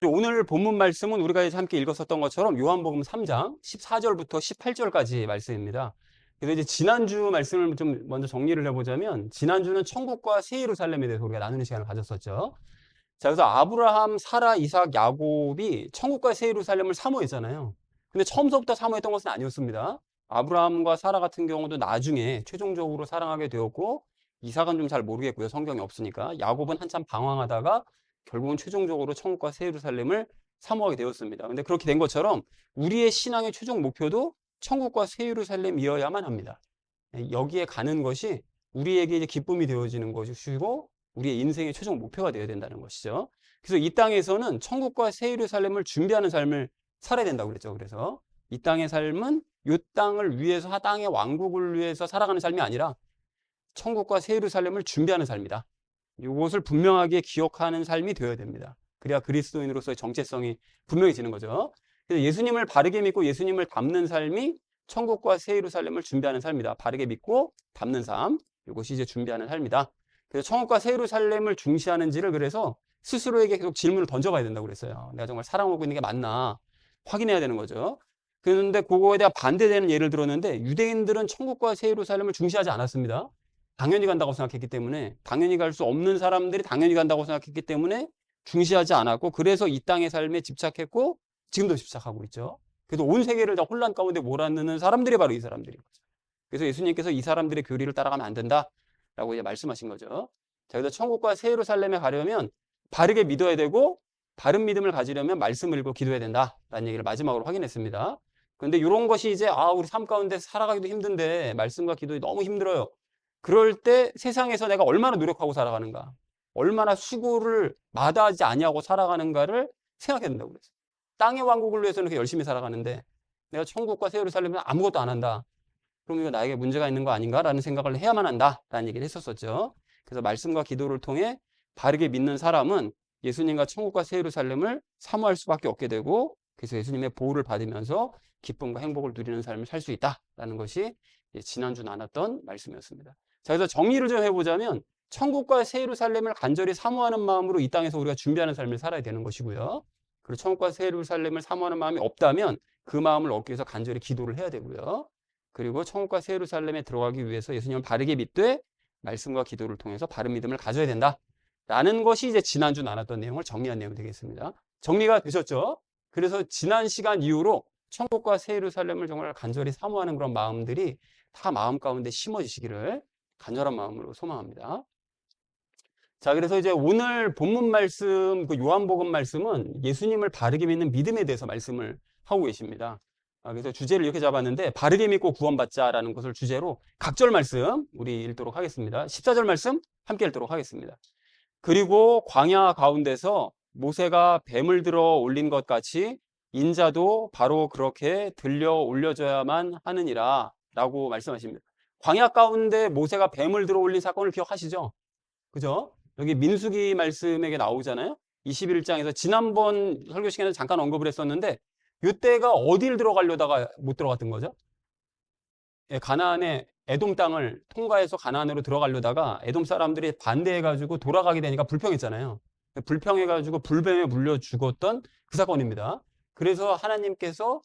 오늘 본문 말씀은 우리가 이제 함께 읽었었던 것처럼 요한복음 3장 14절부터 18절까지 말씀입니다. 그래서 이제 지난주 말씀을 좀 먼저 정리를 해보자면, 지난주는 천국과 새 예루살렘에 대해서 우리가 나누는 시간을 가졌었죠. 자, 그래서 아브라함, 사라, 이삭, 야곱이 천국과 새 예루살렘을 사모했잖아요. 근데 처음서부터 사모했던 것은 아니었습니다. 아브라함과 사라 같은 경우도 나중에 최종적으로 사랑하게 되었고, 이삭은 좀 잘 모르겠고요. 성경이 없으니까. 야곱은 한참 방황하다가 결국은 최종적으로 천국과 새 예루살렘을 사모하게 되었습니다. 근데 그렇게 된 것처럼 우리의 신앙의 최종 목표도 천국과 새 예루살렘이어야만 합니다. 여기에 가는 것이 우리에게 이제 기쁨이 되어지는 것이고, 우리의 인생의 최종 목표가 되어야 된다는 것이죠. 그래서 이 땅에서는 천국과 새 예루살렘을 준비하는 삶을 살아야 된다고 그랬죠. 그래서 이 땅의 삶은 이 땅을 위해서, 땅의 왕국을 위해서 살아가는 삶이 아니라 천국과 새 예루살렘을 준비하는 삶이다. 이것을 분명하게 기억하는 삶이 되어야 됩니다. 그래야 그리스도인으로서의 정체성이 분명해지는 거죠. 그래서 예수님을 바르게 믿고 예수님을 닮는 삶이 천국과 새 예루살렘을 준비하는 삶이다. 바르게 믿고 닮는 삶, 이것이 이제 준비하는 삶이다. 그래서 천국과 새 예루살렘을 중시하는지를 그래서 스스로에게 계속 질문을 던져봐야 된다고 그랬어요. 내가 정말 사랑하고 있는 게 맞나 확인해야 되는 거죠. 그런데 그거에 대한 반대되는 예를 들었는데, 유대인들은 천국과 새 예루살렘을 중시하지 않았습니다. 당연히 간다고 생각했기 때문에, 당연히 갈 수 없는 사람들이 당연히 간다고 생각했기 때문에 중시하지 않았고, 그래서 이 땅의 삶에 집착했고 지금도 집착하고 있죠. 그래서 온 세계를 다 혼란 가운데 몰아넣는 사람들이 바로 이 사람들인 거죠. 그래서 예수님께서 이 사람들의 교리를 따라가면 안 된다라고 이제 말씀하신 거죠. 자, 그래서 천국과 새 예루살렘에 가려면 바르게 믿어야 되고, 바른 믿음을 가지려면 말씀을 읽고 기도해야 된다라는 얘기를 마지막으로 확인했습니다. 그런데 이런 것이 이제 우리 삶 가운데 살아가기도 힘든데 말씀과 기도가 너무 힘들어요. 그럴 때 세상에서 내가 얼마나 노력하고 살아가는가, 얼마나 수고를 마다하지 아니하고 살아가는가를 생각해야 된다고 그랬어요. 땅의 왕국을 위해서는 그렇게 열심히 살아가는데 내가 천국과 새 예루살렘은 아무것도 안 한다. 그럼 이거 나에게 문제가 있는 거 아닌가라는 생각을 해야만 한다라는 얘기를 했었었죠. 그래서 말씀과 기도를 통해 바르게 믿는 사람은 예수님과 천국과 새 예루살렘을 사모할 수밖에 없게 되고, 그래서 예수님의 보호를 받으면서 기쁨과 행복을 누리는 삶을 살 수 있다라는 것이 지난주 나눴던 말씀이었습니다. 자, 그래서 정리를 좀 해보자면, 천국과 새 예루살렘을 간절히 사모하는 마음으로 이 땅에서 우리가 준비하는 삶을 살아야 되는 것이고요. 그리고 천국과 새 예루살렘을 사모하는 마음이 없다면 그 마음을 얻기 위해서 간절히 기도를 해야 되고요. 그리고 천국과 새 예루살렘에 들어가기 위해서 예수님을 바르게 믿되 말씀과 기도를 통해서 바른 믿음을 가져야 된다라는 것이 이제 지난주 나눴던 내용을 정리한 내용이 되겠습니다. 정리가 되셨죠? 그래서 지난 시간 이후로 천국과 새 예루살렘을 정말 간절히 사모하는 그런 마음들이 다 마음 가운데 심어지시기를 간절한 마음으로 소망합니다. 자, 그래서 이제 오늘 본문 말씀, 그 요한복음 말씀은 예수님을 바르게 믿는 믿음에 대해서 말씀을 하고 계십니다. 그래서 주제를 이렇게 잡았는데, 바르게 믿고 구원받자라는 것을 주제로 각절 말씀 우리 읽도록 하겠습니다. 14절 말씀 함께 읽도록 하겠습니다. 그리고 광야 가운데서 모세가 뱀을 들어 올린 것 같이 인자도 바로 그렇게 들려 올려져야만 하느니라 라고 말씀하십니다. 광야 가운데 모세가 뱀을 들어 올린 사건을 기억하시죠? 그죠? 여기 민수기 말씀에게 나오잖아요. 21장에서 지난번 설교 시간에 잠깐 언급을 했었는데, 이때가 어딜 들어가려다가 못 들어갔던 거죠? 가나안의 에돔 땅을 통과해서 가나안으로 들어가려다가 에돔 사람들이 반대해가지고 돌아가게 되니까 불평했잖아요. 불평해가지고 불뱀에 물려 죽었던 그 사건입니다. 그래서 하나님께서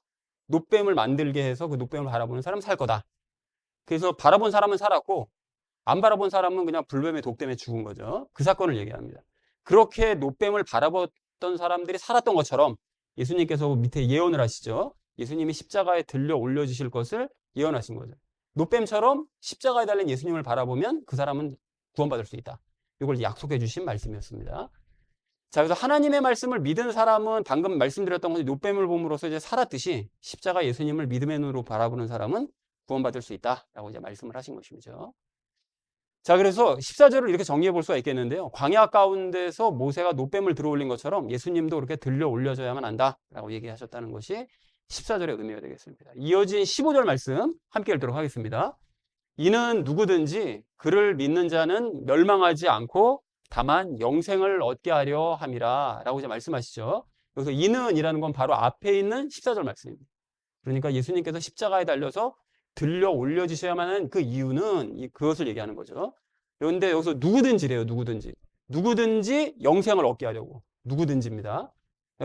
놋뱀을 만들게 해서 그 놋뱀을 바라보는 사람은 살 거다. 그래서 바라본 사람은 살았고 안 바라본 사람은 그냥 불뱀의 독 때문에 죽은 거죠. 그 사건을 얘기합니다. 그렇게 놋뱀을 바라봤던 사람들이 살았던 것처럼 예수님께서 밑에 예언을 하시죠. 예수님이 십자가에 들려 올려주실 것을 예언하신 거죠. 놋뱀처럼 십자가에 달린 예수님을 바라보면 그 사람은 구원받을 수 있다. 이걸 약속해 주신 말씀이었습니다. 자, 그래서 하나님의 말씀을 믿은 사람은 방금 말씀드렸던 것이 놋뱀을 봄으로써 이제 살았듯이 십자가 예수님을 믿음의 눈으로 바라보는 사람은 구원받을 수 있다라고 이제 말씀을 하신 것이죠. 자, 그래서 14절을 이렇게 정리해 볼 수가 있겠는데요. 광야 가운데서 모세가 놋뱀을 들어올린 것처럼 예수님도 그렇게 들려 올려져야만 한다라고 얘기하셨다는 것이 14절의 의미가 되겠습니다. 이어진 15절 말씀 함께 읽도록 하겠습니다. 이는 누구든지 그를 믿는 자는 멸망하지 않고 다만 영생을 얻게 하려 함이라 라고 이제 말씀하시죠. 여기서 이는이라는 건 바로 앞에 있는 14절 말씀입니다. 그러니까 예수님께서 십자가에 달려서 들려 올려지셔야만 하는 그 이유는 그것을 얘기하는 거죠. 그런데 여기서 누구든지래요. 누구든지 영생을 얻게 하려고. 누구든지입니다.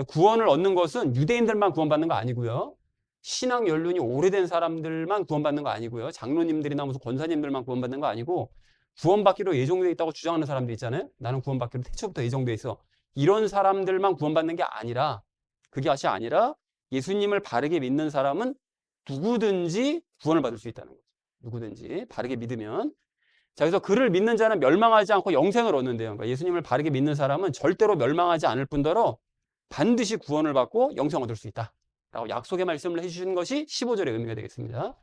구원을 얻는 것은 유대인들만 구원받는 거 아니고요. 신앙 연륜이 오래된 사람들만 구원받는 거 아니고요. 장로님들이나 무슨 권사님들만 구원받는 거 아니고 구원받기로 예정되어 있다고 주장하는 사람들 있잖아요. 나는 구원받기로 태초부터 예정되어 있어. 이런 사람들만 구원받는 게 아니라 그게 아니라 예수님을 바르게 믿는 사람은 누구든지 구원을 받을 수 있다는 거죠. 누구든지 바르게 믿으면. 자, 그래서 그를 믿는 자는 멸망하지 않고 영생을 얻는데요. 그러니까 예수님을 바르게 믿는 사람은 절대로 멸망하지 않을 뿐더러 반드시 구원을 받고 영생을 얻을 수 있다 라고 약속의 말씀을 해주신 것이 15절의 의미가 되겠습니다.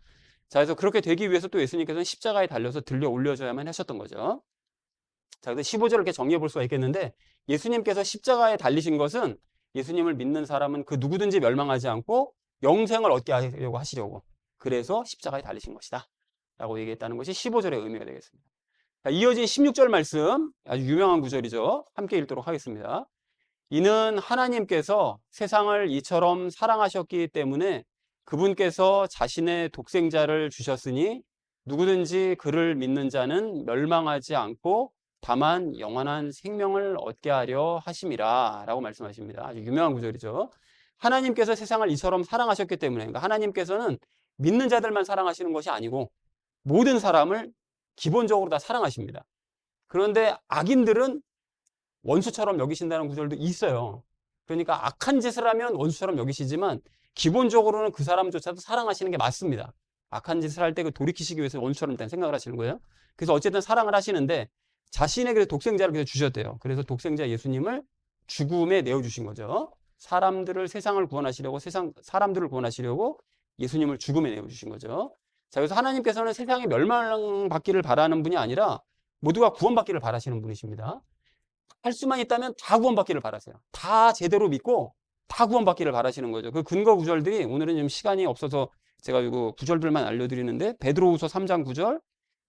자, 그래서 그렇게 되기 위해서 또 예수님께서는 십자가에 달려서 들려 올려줘야만 하셨던 거죠. 자, 그래서 15절을 이렇게 정리해 볼 수가 있겠는데, 예수님께서 십자가에 달리신 것은 예수님을 믿는 사람은 그 누구든지 멸망하지 않고 영생을 얻게 하시려고 그래서 십자가에 달리신 것이다 라고 얘기했다는 것이 15절의 의미가 되겠습니다. 자, 이어진 16절 말씀, 아주 유명한 구절이죠. 함께 읽도록 하겠습니다. 이는 하나님께서 세상을 이처럼 사랑하셨기 때문에 그분께서 자신의 독생자를 주셨으니 누구든지 그를 믿는 자는 멸망하지 않고 다만 영원한 생명을 얻게 하려 하심이라 라고 말씀하십니다. 아주 유명한 구절이죠. 하나님께서 세상을 이처럼 사랑하셨기 때문에, 그러니까 하나님께서는 믿는 자들만 사랑하시는 것이 아니고 모든 사람을 기본적으로 다 사랑하십니다. 그런데 악인들은 원수처럼 여기신다는 구절도 있어요. 그러니까 악한 짓을 하면 원수처럼 여기시지만 기본적으로는 그 사람조차도 사랑하시는 게 맞습니다. 악한 짓을 할 때 그 돌이키시기 위해서 원수처럼 일단 생각을 하시는 거예요. 그래서 어쨌든 사랑을 하시는데 자신에게 독생자를 그래서 주셨대요. 그래서 독생자 예수님을 죽음에 내어주신 거죠. 세상을 구원하시려고, 사람들을 구원하시려고 예수님을 죽음에 내어주신 거죠. 자, 그래서 하나님께서는 세상에 멸망받기를 바라는 분이 아니라 모두가 구원받기를 바라시는 분이십니다. 할 수만 있다면 다 구원받기를 바라세요. 다 제대로 믿고 다 구원받기를 바라시는 거죠. 그 근거 구절들이, 오늘은 좀 시간이 없어서 제가 이거 구절들만 알려드리는데, 베드로후서 3장 9절,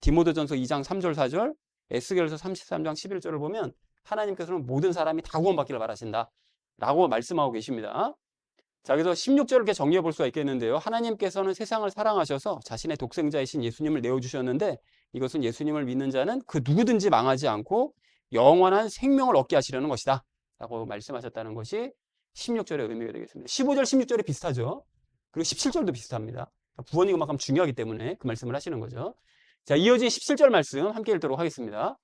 디모데전서 2장 3절 4절, 에스겔서 33장 11절을 보면 하나님께서는 모든 사람이 다 구원받기를 바라신다 라고 말씀하고 계십니다. 자, 그래서 16절을 이렇게 정리해 볼 수가 있겠는데요. 하나님께서는 세상을 사랑하셔서 자신의 독생자이신 예수님을 내어주셨는데, 이것은 예수님을 믿는 자는 그 누구든지 망하지 않고 영원한 생명을 얻게 하시려는 것이다 라고 말씀하셨다는 것이 16절의 의미가 되겠습니다. 15절, 16절이 비슷하죠. 그리고 17절도 비슷합니다. 구원이 그만큼 중요하기 때문에 그 말씀을 하시는 거죠. 자, 이어진 17절 말씀 함께 읽도록 하겠습니다.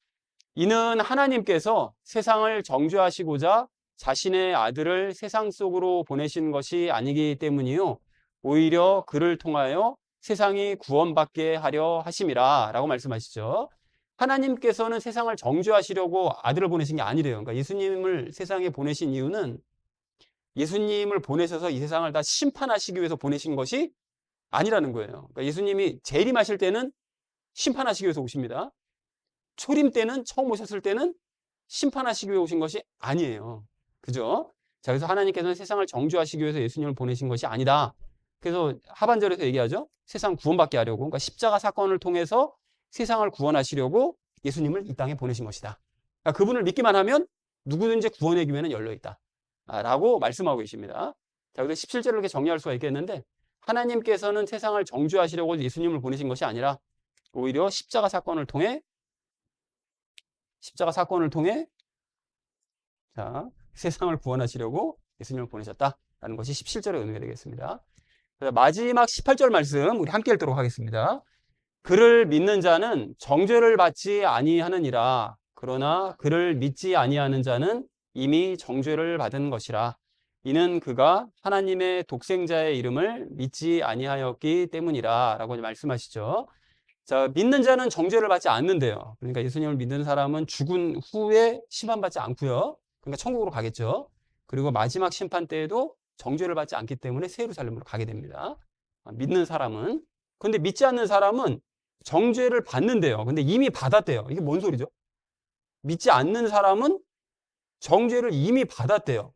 이는 하나님께서 세상을 정죄하시고자 자신의 아들을 세상 속으로 보내신 것이 아니기 때문이요 오히려 그를 통하여 세상이 구원받게 하려 하심이라 라고 말씀하시죠. 하나님께서는 세상을 정죄하시려고 아들을 보내신 게 아니래요. 그러니까 예수님을 세상에 보내신 이유는 예수님을 보내셔서 이 세상을 다 심판하시기 위해서 보내신 것이 아니라는 거예요. 그러니까 예수님이 재림하실 때는 심판하시기 위해서 오십니다. 초림 때는, 처음 오셨을 때는 심판하시기 위해 오신 것이 아니에요. 그죠? 자, 그래서 하나님께서는 세상을 정죄하시기 위해서 예수님을 보내신 것이 아니다. 그래서 하반절에서 얘기하죠. 세상 구원받게 하려고. 그러니까 십자가 사건을 통해서 세상을 구원하시려고 예수님을 이 땅에 보내신 것이다. 그러니까 그분을 믿기만 하면 누구든지 구원의 기회는 열려있다 라고 말씀하고 계십니다. 자, 그래서 17절을 이렇게 정리할 수가 있겠는데, 하나님께서는 세상을 정죄하시려고 예수님을 보내신 것이 아니라 오히려 십자가 사건을 통해 자, 세상을 구원하시려고 예수님을 보내셨다라는 것이 17절의 의미가 되겠습니다. 마지막 18절 말씀 우리 함께 읽도록 하겠습니다. 그를 믿는 자는 정죄를 받지 아니하느니라. 그러나 그를 믿지 아니하는 자는 이미 정죄를 받은 것이라. 이는 그가 하나님의 독생자의 이름을 믿지 아니하였기 때문이라 라고 말씀하시죠. 자, 믿는 자는 정죄를 받지 않는데요. 그러니까 예수님을 믿는 사람은 죽은 후에 심판받지 않고요. 그러니까 천국으로 가겠죠. 그리고 마지막 심판 때에도 정죄를 받지 않기 때문에 새 예루살렘으로 가게 됩니다. 믿는 사람은. 그런데 믿지 않는 사람은 정죄를 받는데요. 근데 이미 받았대요. 이게 뭔 소리죠? 믿지 않는 사람은 정죄를 이미 받았대요.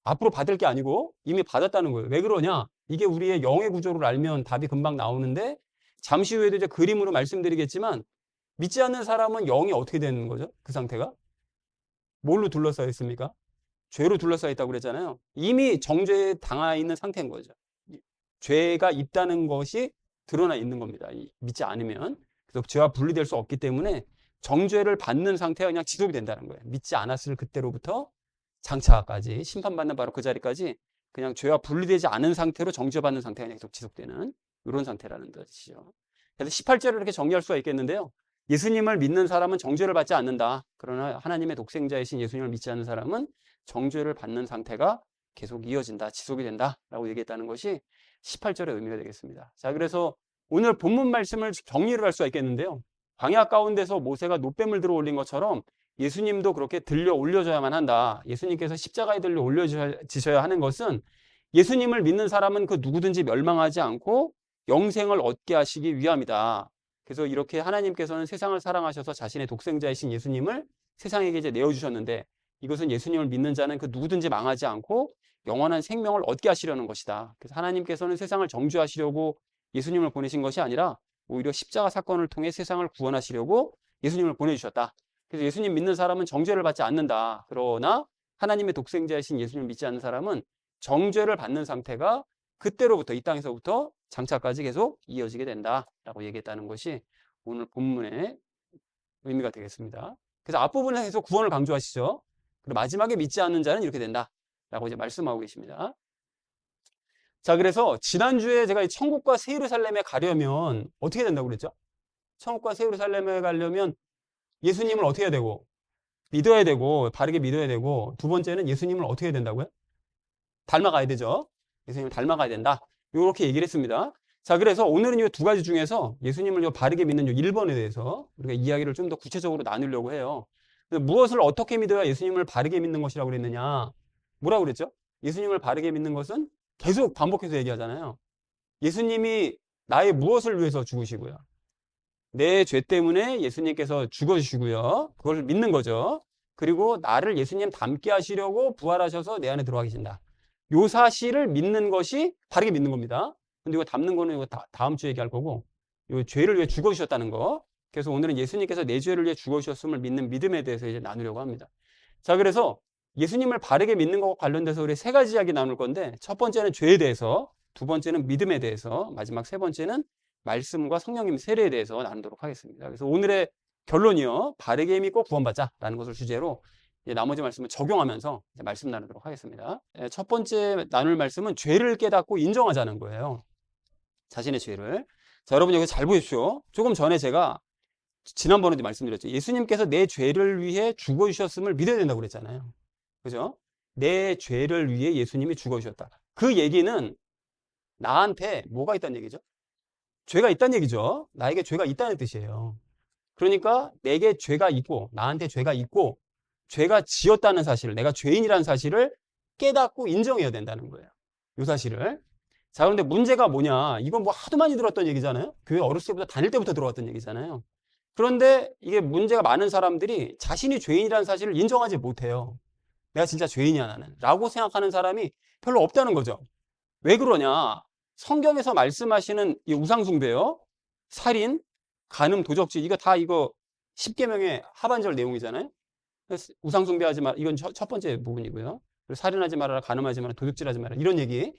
앞으로 받을 게 아니고 이미 받았다는 거예요. 왜 그러냐? 이게 우리의 영의 구조를 알면 답이 금방 나오는데, 잠시 후에도 이제 그림으로 말씀드리겠지만, 믿지 않는 사람은 영이 어떻게 되는 거죠? 그 상태가? 뭘로 둘러싸여 있습니까? 죄로 둘러싸여 있다고 그랬잖아요. 이미 정죄에 당해 있는 상태인 거죠. 죄가 있다는 것이 드러나 있는 겁니다. 믿지 않으면. 그래서 죄와 분리될 수 없기 때문에 정죄를 받는 상태가 그냥 지속이 된다는 거예요. 믿지 않았을 그때로부터 장차까지 심판받는 바로 그 자리까지 그냥 죄와 분리되지 않은 상태로 정죄받는 상태가 계속 지속되는 이런 상태라는 뜻이죠. 그래서 18절을 이렇게 정리할 수가 있겠는데요. 예수님을 믿는 사람은 정죄를 받지 않는다. 그러나 하나님의 독생자이신 예수님을 믿지 않는 사람은 정죄를 받는 상태가 계속 이어진다, 지속이 된다라고 얘기했다는 것이 18절의 의미가 되겠습니다. 자, 그래서 오늘 본문 말씀을 정리를 할 수가 있겠는데요. 광야 가운데서 모세가 놋뱀을 들어 올린 것처럼 예수님도 그렇게 들려 올려져야만 한다. 예수님께서 십자가에 들려 올려지셔야 하는 것은 예수님을 믿는 사람은 그 누구든지 멸망하지 않고 영생을 얻게 하시기 위함이다. 그래서 이렇게 하나님께서는 세상을 사랑하셔서 자신의 독생자이신 예수님을 세상에게 이제 내어주셨는데 이것은 예수님을 믿는 자는 그 누구든지 망하지 않고 영원한 생명을 얻게 하시려는 것이다. 그래서 하나님께서는 세상을 정죄하시려고 예수님을 보내신 것이 아니라 오히려 십자가 사건을 통해 세상을 구원하시려고 예수님을 보내주셨다. 그래서 예수님 믿는 사람은 정죄를 받지 않는다. 그러나 하나님의 독생자이신 예수님을 믿지 않는 사람은 정죄를 받는 상태가 그때로부터 이 땅에서부터 장차까지 계속 이어지게 된다라고 얘기했다는 것이 오늘 본문의 의미가 되겠습니다. 그래서 앞부분에서 구원을 강조하시죠. 그리고 마지막에 믿지 않는 자는 이렇게 된다라고 이제 말씀하고 계십니다. 자, 그래서 지난주에 제가 이 천국과 새 예루살렘에 가려면 어떻게 된다고 그랬죠? 천국과 새 예루살렘에 가려면 예수님을 어떻게 해야 되고 믿어야 되고 바르게 믿어야 되고 두 번째는 예수님을 어떻게 해야 된다고요? 닮아가야 되죠. 예수님을 닮아가야 된다. 이렇게 얘기를 했습니다. 자, 그래서 오늘은 이 두 가지 중에서 예수님을 바르게 믿는 1번에 대해서 우리가 이야기를 좀 더 구체적으로 나누려고 해요. 무엇을 어떻게 믿어야 예수님을 바르게 믿는 것이라고 그랬느냐? 뭐라고 그랬죠? 예수님을 바르게 믿는 것은 계속 반복해서 얘기하잖아요. 예수님이 나의 무엇을 위해서 죽으시고요. 내 죄 때문에 예수님께서 죽어주시고요. 그걸 믿는 거죠. 그리고 나를 예수님 닮게 하시려고 부활하셔서 내 안에 들어와 계신다. 요 사실을 믿는 것이 바르게 믿는 겁니다. 근데 이거 닮는 거는 이거 다음 주에 얘기할 거고, 요 죄를 위해 죽어주셨다는 거. 그래서 오늘은 예수님께서 내 죄를 위해 죽어주셨음을 믿는 믿음에 대해서 이제 나누려고 합니다. 자, 그래서 예수님을 바르게 믿는 것과 관련돼서 우리 세 가지 이야기 나눌 건데, 첫 번째는 죄에 대해서, 두 번째는 믿음에 대해서, 마지막 세 번째는 말씀과 성령님 세례에 대해서 나누도록 하겠습니다. 그래서 오늘의 결론이요, 바르게 믿고 구원받자라는 것을 주제로 나머지 말씀을 적용하면서 말씀 나누도록 하겠습니다. 첫 번째 나눌 말씀은 죄를 깨닫고 인정하자는 거예요. 자신의 죄를. 자, 여러분 여기 잘 보십시오. 조금 전에 제가 지난번에도 말씀드렸죠. 예수님께서 내 죄를 위해 죽어주셨음을 믿어야 된다고 그랬잖아요. 그죠? 내 죄를 위해 예수님이 죽어주셨다. 그 얘기는 나한테 뭐가 있다는 얘기죠? 죄가 있다는 얘기죠. 나에게 죄가 있다는 뜻이에요. 그러니까 내게 죄가 있고 나한테 죄가 있고 죄가 지었다는 사실을, 내가 죄인이라는 사실을 깨닫고 인정해야 된다는 거예요. 이 사실을. 자, 그런데 문제가 뭐냐? 이건 뭐 하도 많이 들었던 얘기잖아요. 교회 어렸을 때부터 다닐 때부터 들어왔던 얘기잖아요. 그런데 이게 문제가 많은 사람들이 자신이 죄인이라는 사실을 인정하지 못해요. 내가 진짜 죄인이야 나는 라고 생각하는 사람이 별로 없다는 거죠. 왜 그러냐? 성경에서 말씀하시는 이 우상숭배요, 살인, 간음, 도적질, 이거 다 이거 10계명의 하반절 내용이잖아요. 우상숭배하지 마. 이건 첫 번째 부분이고요. 그리고 살인하지 말아라, 간음하지 마라, 도둑질하지 마라, 이런 얘기.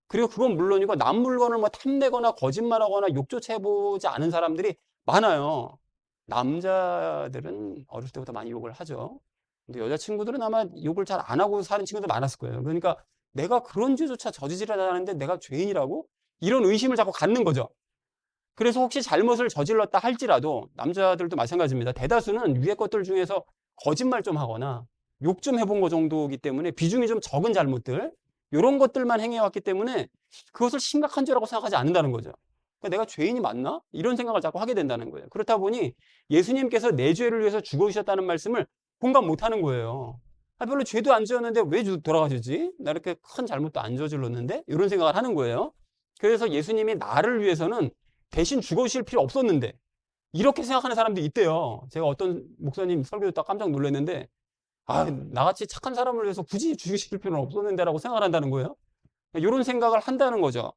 그리고 그건 물론이고 남 물건을 뭐 탐내거나 거짓말하거나 욕조차 해보지 않은 사람들이 많아요. 남자들은 어렸을 때부터 많이 욕을 하죠. 근데 여자친구들은 아마 욕을 잘 안 하고 사는 친구들 많았을 거예요. 그러니까 내가 그런 죄조차 저지르지 않았는데 내가 죄인이라고? 이런 의심을 자꾸 갖는 거죠. 그래서 혹시 잘못을 저질렀다 할지라도 남자들도 마찬가지입니다. 대다수는 위의 것들 중에서 거짓말 좀 하거나 욕 좀 해본 거 정도이기 때문에 비중이 좀 적은 잘못들, 이런 것들만 행해왔기 때문에 그것을 심각한 죄라고 생각하지 않는다는 거죠. 그러니까 내가 죄인이 맞나? 이런 생각을 자꾸 하게 된다는 거예요. 그렇다 보니 예수님께서 내 죄를 위해서 죽어주셨다는 말씀을 공감 못하는 거예요. 별로 죄도 안 지었는데 왜 돌아가셨지? 나 이렇게 큰 잘못도 안 저질렀는데? 이런 생각을 하는 거예요. 그래서 예수님이 나를 위해서는 대신 죽어주실 필요 없었는데, 이렇게 생각하는 사람들이 있대요. 제가 어떤 목사님 설교 듣다 깜짝 놀랐는데, 나같이 착한 사람을 위해서 굳이 죽이실 필요는 없었는데 라고 생각을 한다는 거예요. 이런 생각을 한다는 거죠.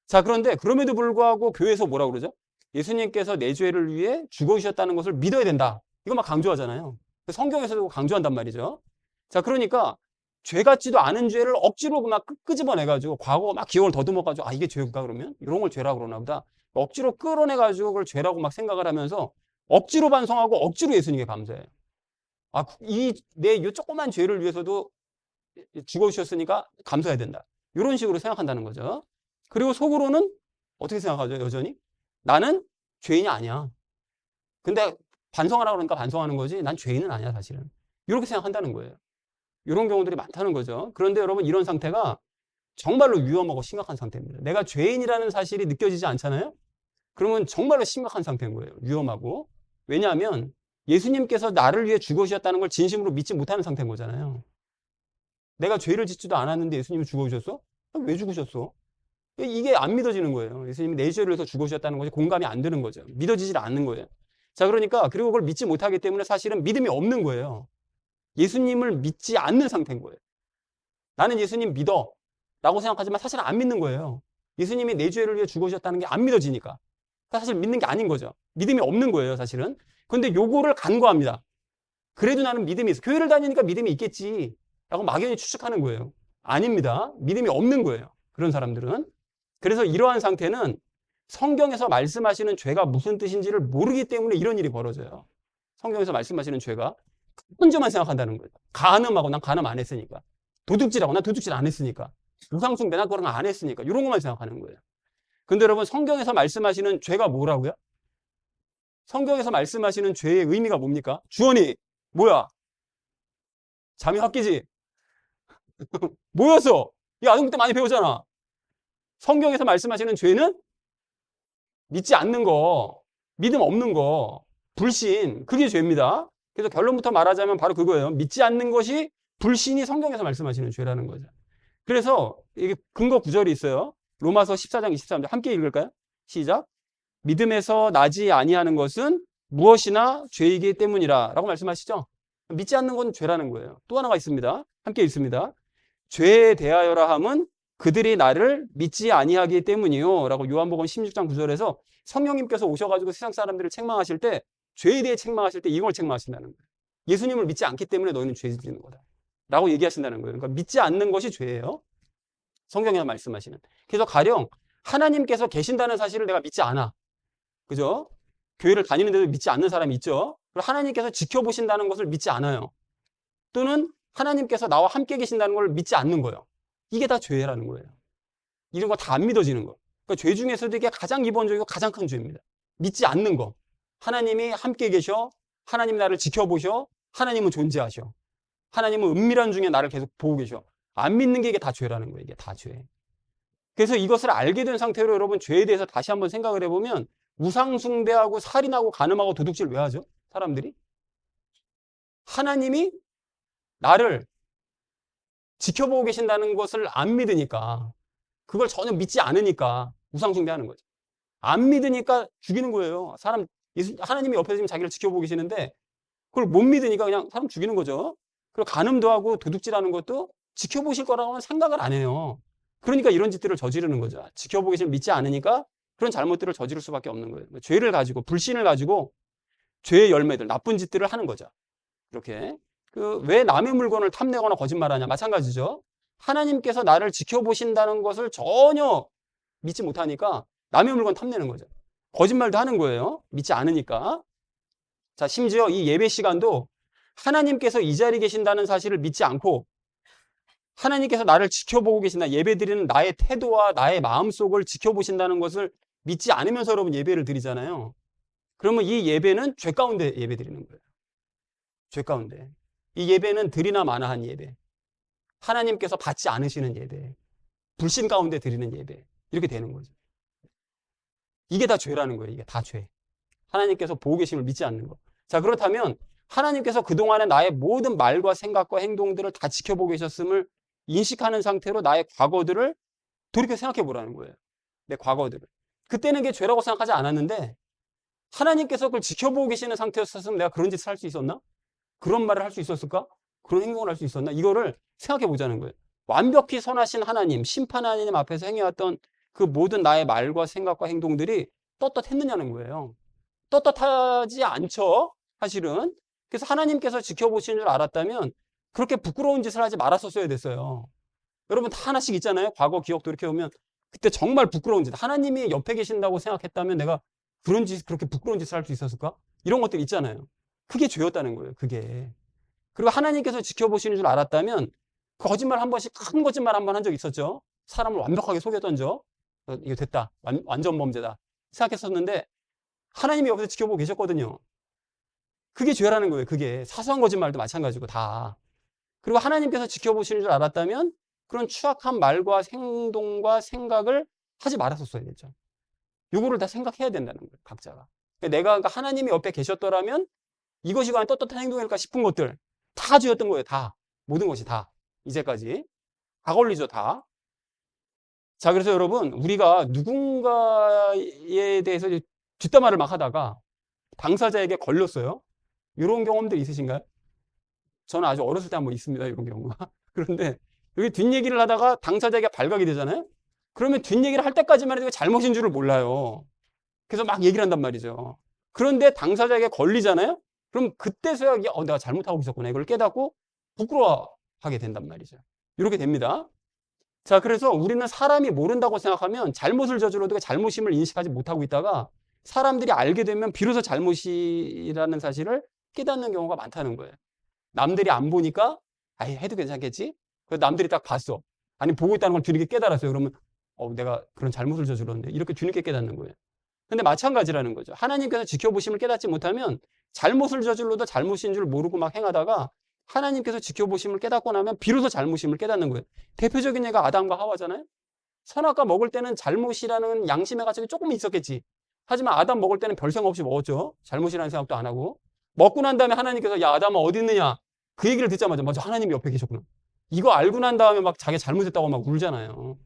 자, 그런데 그럼에도 불구하고 교회에서 뭐라고 그러죠? 예수님께서 내 죄를 위해 죽어주셨다는 것을 믿어야 된다. 이거 막 강조하잖아요. 성경에서도 강조한단 말이죠. 자, 그러니까 죄 같지도 않은 죄를 억지로 막 끄집어내가지고 과거 막 기억을 더듬어가지고 이게 죄인가 그러면? 이런 걸 죄라고 그러나 보다. 억지로 끌어내가지고 그걸 죄라고 막 생각을 하면서 억지로 반성하고 억지로 예수님께 감사해요. 이 조그만 죄를 위해서도 죽어주셨으니까 감수해야 된다. 이런 식으로 생각한다는 거죠. 그리고 속으로는 어떻게 생각하죠? 여전히 나는 죄인이 아니야. 근데 반성하라고 그러니까 반성하는 거지 난 죄인은 아니야 사실은. 이렇게 생각한다는 거예요. 이런 경우들이 많다는 거죠. 그런데 여러분 이런 상태가 정말로 위험하고 심각한 상태입니다. 내가 죄인이라는 사실이 느껴지지 않잖아요? 그러면 정말로 심각한 상태인 거예요. 위험하고. 왜냐하면 예수님께서 나를 위해 죽으셨다는 걸 진심으로 믿지 못하는 상태인 거잖아요. 내가 죄를 짓지도 않았는데 예수님이 죽어주셨어? 왜 죽으셨어? 이게 안 믿어지는 거예요. 예수님이 내 죄를 위해서 죽으셨다는 것이 공감이 안 되는 거죠. 믿어지질 않는 거예요. 자, 그러니까 그리고 그걸 믿지 못하기 때문에 사실은 믿음이 없는 거예요. 예수님을 믿지 않는 상태인 거예요. 나는 예수님 믿어 라고 생각하지만 사실은 안 믿는 거예요. 예수님이 내 죄를 위해 죽으셨다는 게 안 믿어지니까. 사실 믿는 게 아닌 거죠. 믿음이 없는 거예요, 사실은. 근데 요거를 간과합니다. 그래도 나는 믿음이 있어. 교회를 다니니까 믿음이 있겠지 라고 막연히 추측하는 거예요. 아닙니다. 믿음이 없는 거예요. 그런 사람들은. 그래서 이러한 상태는 성경에서 말씀하시는 죄가 무슨 뜻인지를 모르기 때문에 이런 일이 벌어져요. 성경에서 말씀하시는 죄가 혼자만 생각한다는 거예요. 간음하고 난 간음 안 했으니까. 도둑질하고 난 도둑질 안 했으니까. 우상숭배 난 그런 거 안 했으니까. 이런 것만 생각하는 거예요. 근데 여러분 성경에서 말씀하시는 죄가 뭐라고요? 성경에서 말씀하시는 죄의 의미가 뭡니까? 주원이 뭐야? 잠이 확 깨지? 뭐였어? 이 아동부 때 많이 배우잖아. 성경에서 말씀하시는 죄는 믿지 않는 거, 믿음 없는 거, 불신, 그게 죄입니다. 그래서 결론부터 말하자면 바로 그거예요. 믿지 않는 것이 불신이 성경에서 말씀하시는 죄라는 거죠. 그래서 이게 근거 구절이 있어요. 로마서 14장 23절 함께 읽을까요? 시작. 믿음에서 나지 아니하는 것은 무엇이나 죄이기 때문이라 라고 말씀하시죠. 믿지 않는 건 죄라는 거예요. 또 하나가 있습니다. 함께 읽습니다. 죄에 대하여라 함은 그들이 나를 믿지 아니하기 때문이요 라고 요한복음 16장 9절에서 성령님께서 오셔가지고 세상 사람들을 책망하실 때 죄에 대해 책망하실 때 이걸 책망하신다는 거예요. 예수님을 믿지 않기 때문에 너희는 죄 짓는 거다 라고 얘기하신다는 거예요. 그러니까 믿지 않는 것이 죄예요. 성경에서 말씀하시는. 그래서 가령 하나님께서 계신다는 사실을 내가 믿지 않아. 그죠? 교회를 다니는데도 믿지 않는 사람이 있죠. 그리고 하나님께서 지켜보신다는 것을 믿지 않아요. 또는 하나님께서 나와 함께 계신다는 걸 믿지 않는 거예요. 이게 다 죄라는 거예요. 이런 거 다 안 믿어지는 거. 그러니까 죄 중에서도 이게 가장 기본적이고 가장 큰 죄입니다. 믿지 않는 거. 하나님이 함께 계셔. 하나님 나를 지켜보셔. 하나님은 존재하셔. 하나님은 은밀한 중에 나를 계속 보고 계셔. 안 믿는 게 이게 다 죄라는 거예요. 이게 다 죄. 그래서 이것을 알게 된 상태로 여러분 죄에 대해서 다시 한번 생각을 해보면 우상숭배하고 살인하고 간음하고 도둑질 왜 하죠? 사람들이? 하나님이 나를 지켜보고 계신다는 것을 안 믿으니까 그걸 전혀 믿지 않으니까 우상숭배하는 거죠. 안 믿으니까 죽이는 거예요. 사람 하나님이 옆에서 지금 자기를 지켜보고 계시는데 그걸 못 믿으니까 그냥 사람 죽이는 거죠. 그리고 간음도 하고 도둑질하는 것도 지켜보실 거라고는 생각을 안 해요. 그러니까 이런 짓들을 저지르는 거죠. 지켜보고 계시면 믿지 않으니까 그런 잘못들을 저지를 수밖에 없는 거예요. 죄를 가지고 불신을 가지고 죄의 열매들 나쁜 짓들을 하는 거죠. 이렇게 왜 남의 물건을 탐내거나 거짓말하냐 마찬가지죠. 하나님께서 나를 지켜보신다는 것을 전혀 믿지 못하니까 남의 물건 탐내는 거죠. 거짓말도 하는 거예요. 믿지 않으니까. 자, 심지어 이 예배 시간도 하나님께서 이 자리에 계신다는 사실을 믿지 않고 하나님께서 나를 지켜보고 계신다. 예배드리는 나의 태도와 나의 마음속을 지켜보신다는 것을 믿지 않으면서 여러분 예배를 드리잖아요. 그러면 이 예배는 죄 가운데 예배 드리는 거예요. 죄 가운데. 이 예배는 들이나 마나한 예배. 하나님께서 받지 않으시는 예배. 불신 가운데 드리는 예배. 이렇게 되는 거죠. 이게 다 죄라는 거예요. 이게 다 죄. 하나님께서 보고 계심을 믿지 않는 거. 자, 그렇다면 하나님께서 그동안에 나의 모든 말과 생각과 행동들을 다 지켜보고 계셨음을 인식하는 상태로 나의 과거들을 돌이켜 생각해 보라는 거예요. 내 과거들을. 그때는 그게 죄라고 생각하지 않았는데 하나님께서 그걸 지켜보고 계시는 상태였으면 내가 그런 짓을 할 수 있었나? 그런 말을 할 수 있었을까? 그런 행동을 할 수 있었나? 이거를 생각해 보자는 거예요. 완벽히 선하신 하나님, 심판 하나님 앞에서 행해왔던 그 모든 나의 말과 생각과 행동들이 떳떳했느냐는 거예요. 떳떳하지 않죠, 사실은. 그래서 하나님께서 지켜보시는 줄 알았다면 그렇게 부끄러운 짓을 하지 말았었어야 됐어요. 여러분 다 하나씩 있잖아요. 과거 기억 돌이켜보면 그때 정말 부끄러운 짓, 하나님이 옆에 계신다고 생각했다면 내가 그런 짓, 그렇게 부끄러운 짓을 할 수 있었을까? 이런 것들 있잖아요. 그게 죄였다는 거예요, 그게. 그리고 하나님께서 지켜보시는 줄 알았다면 그 거짓말 한 번씩, 큰 거짓말 한 번 한 적 있었죠. 사람을 완벽하게 속였던 적. 이거 됐다. 완전 범죄다. 생각했었는데 하나님이 옆에서 지켜보고 계셨거든요. 그게 죄라는 거예요. 그게 사소한 거짓말도 마찬가지고 다. 그리고 하나님께서 지켜보시는 줄 알았다면 그런 추악한 말과 행동과 생각을 하지 말았었어야 되죠. 요거를 다 생각해야 된다는 거예요. 각자가. 내가 하나님이 옆에 계셨더라면 이것이 과연 떳떳한 행동일까 싶은 것들 다 죄였던 거예요. 다. 모든 것이 다. 이제까지. 다 걸리죠. 다. 자, 그래서 여러분, 우리가 누군가에 대해서 뒷담화를 막 하다가 당사자에게 걸렸어요. 이런 경험들 있으신가요? 저는 아주 어렸을 때 한번 있습니다. 이런 경우가. 그런데 여기 뒷얘기를 하다가 당사자에게 발각이 되잖아요. 그러면 뒷얘기를 할 때까지만 해도 잘못인 줄을 몰라요. 그래서 막 얘기를 한단 말이죠. 그런데 당사자에게 걸리잖아요. 그럼 그때서야 내가 잘못하고 있었구나. 이걸 깨닫고 부끄러워하게 된단 말이죠. 이렇게 됩니다. 자, 그래서 우리는 사람이 모른다고 생각하면 잘못을 저질러도 그 잘못임을 인식하지 못하고 있다가 사람들이 알게 되면 비로소 잘못이라는 사실을 깨닫는 경우가 많다는 거예요. 남들이 안 보니까 아예 해도 괜찮겠지? 그래서 남들이 딱 봤어. 아니 보고 있다는 걸 뒤늦게 깨달았어요. 그러면 내가 그런 잘못을 저질렀는데 이렇게 뒤늦게 깨닫는 거예요. 근데 마찬가지라는 거죠. 하나님께서 지켜보심을 깨닫지 못하면 잘못을 저질러도 잘못인 줄 모르고 막 행하다가 하나님께서 지켜보심을 깨닫고 나면 비로소 잘못임을 깨닫는 거예요. 대표적인 예가 아담과 하와잖아요. 선악과 먹을 때는 잘못이라는 양심의 가책이 조금 있었겠지. 하지만 아담 먹을 때는 별 생각 없이 먹었죠. 잘못이라는 생각도 안 하고. 먹고 난 다음에 하나님께서 야 아담아 어디 있느냐. 그 얘기를 듣자마자 맞아 하나님이 옆에 계셨구나. 이거 알고 난 다음에 막 자기가 잘못했다고 막 울잖아요.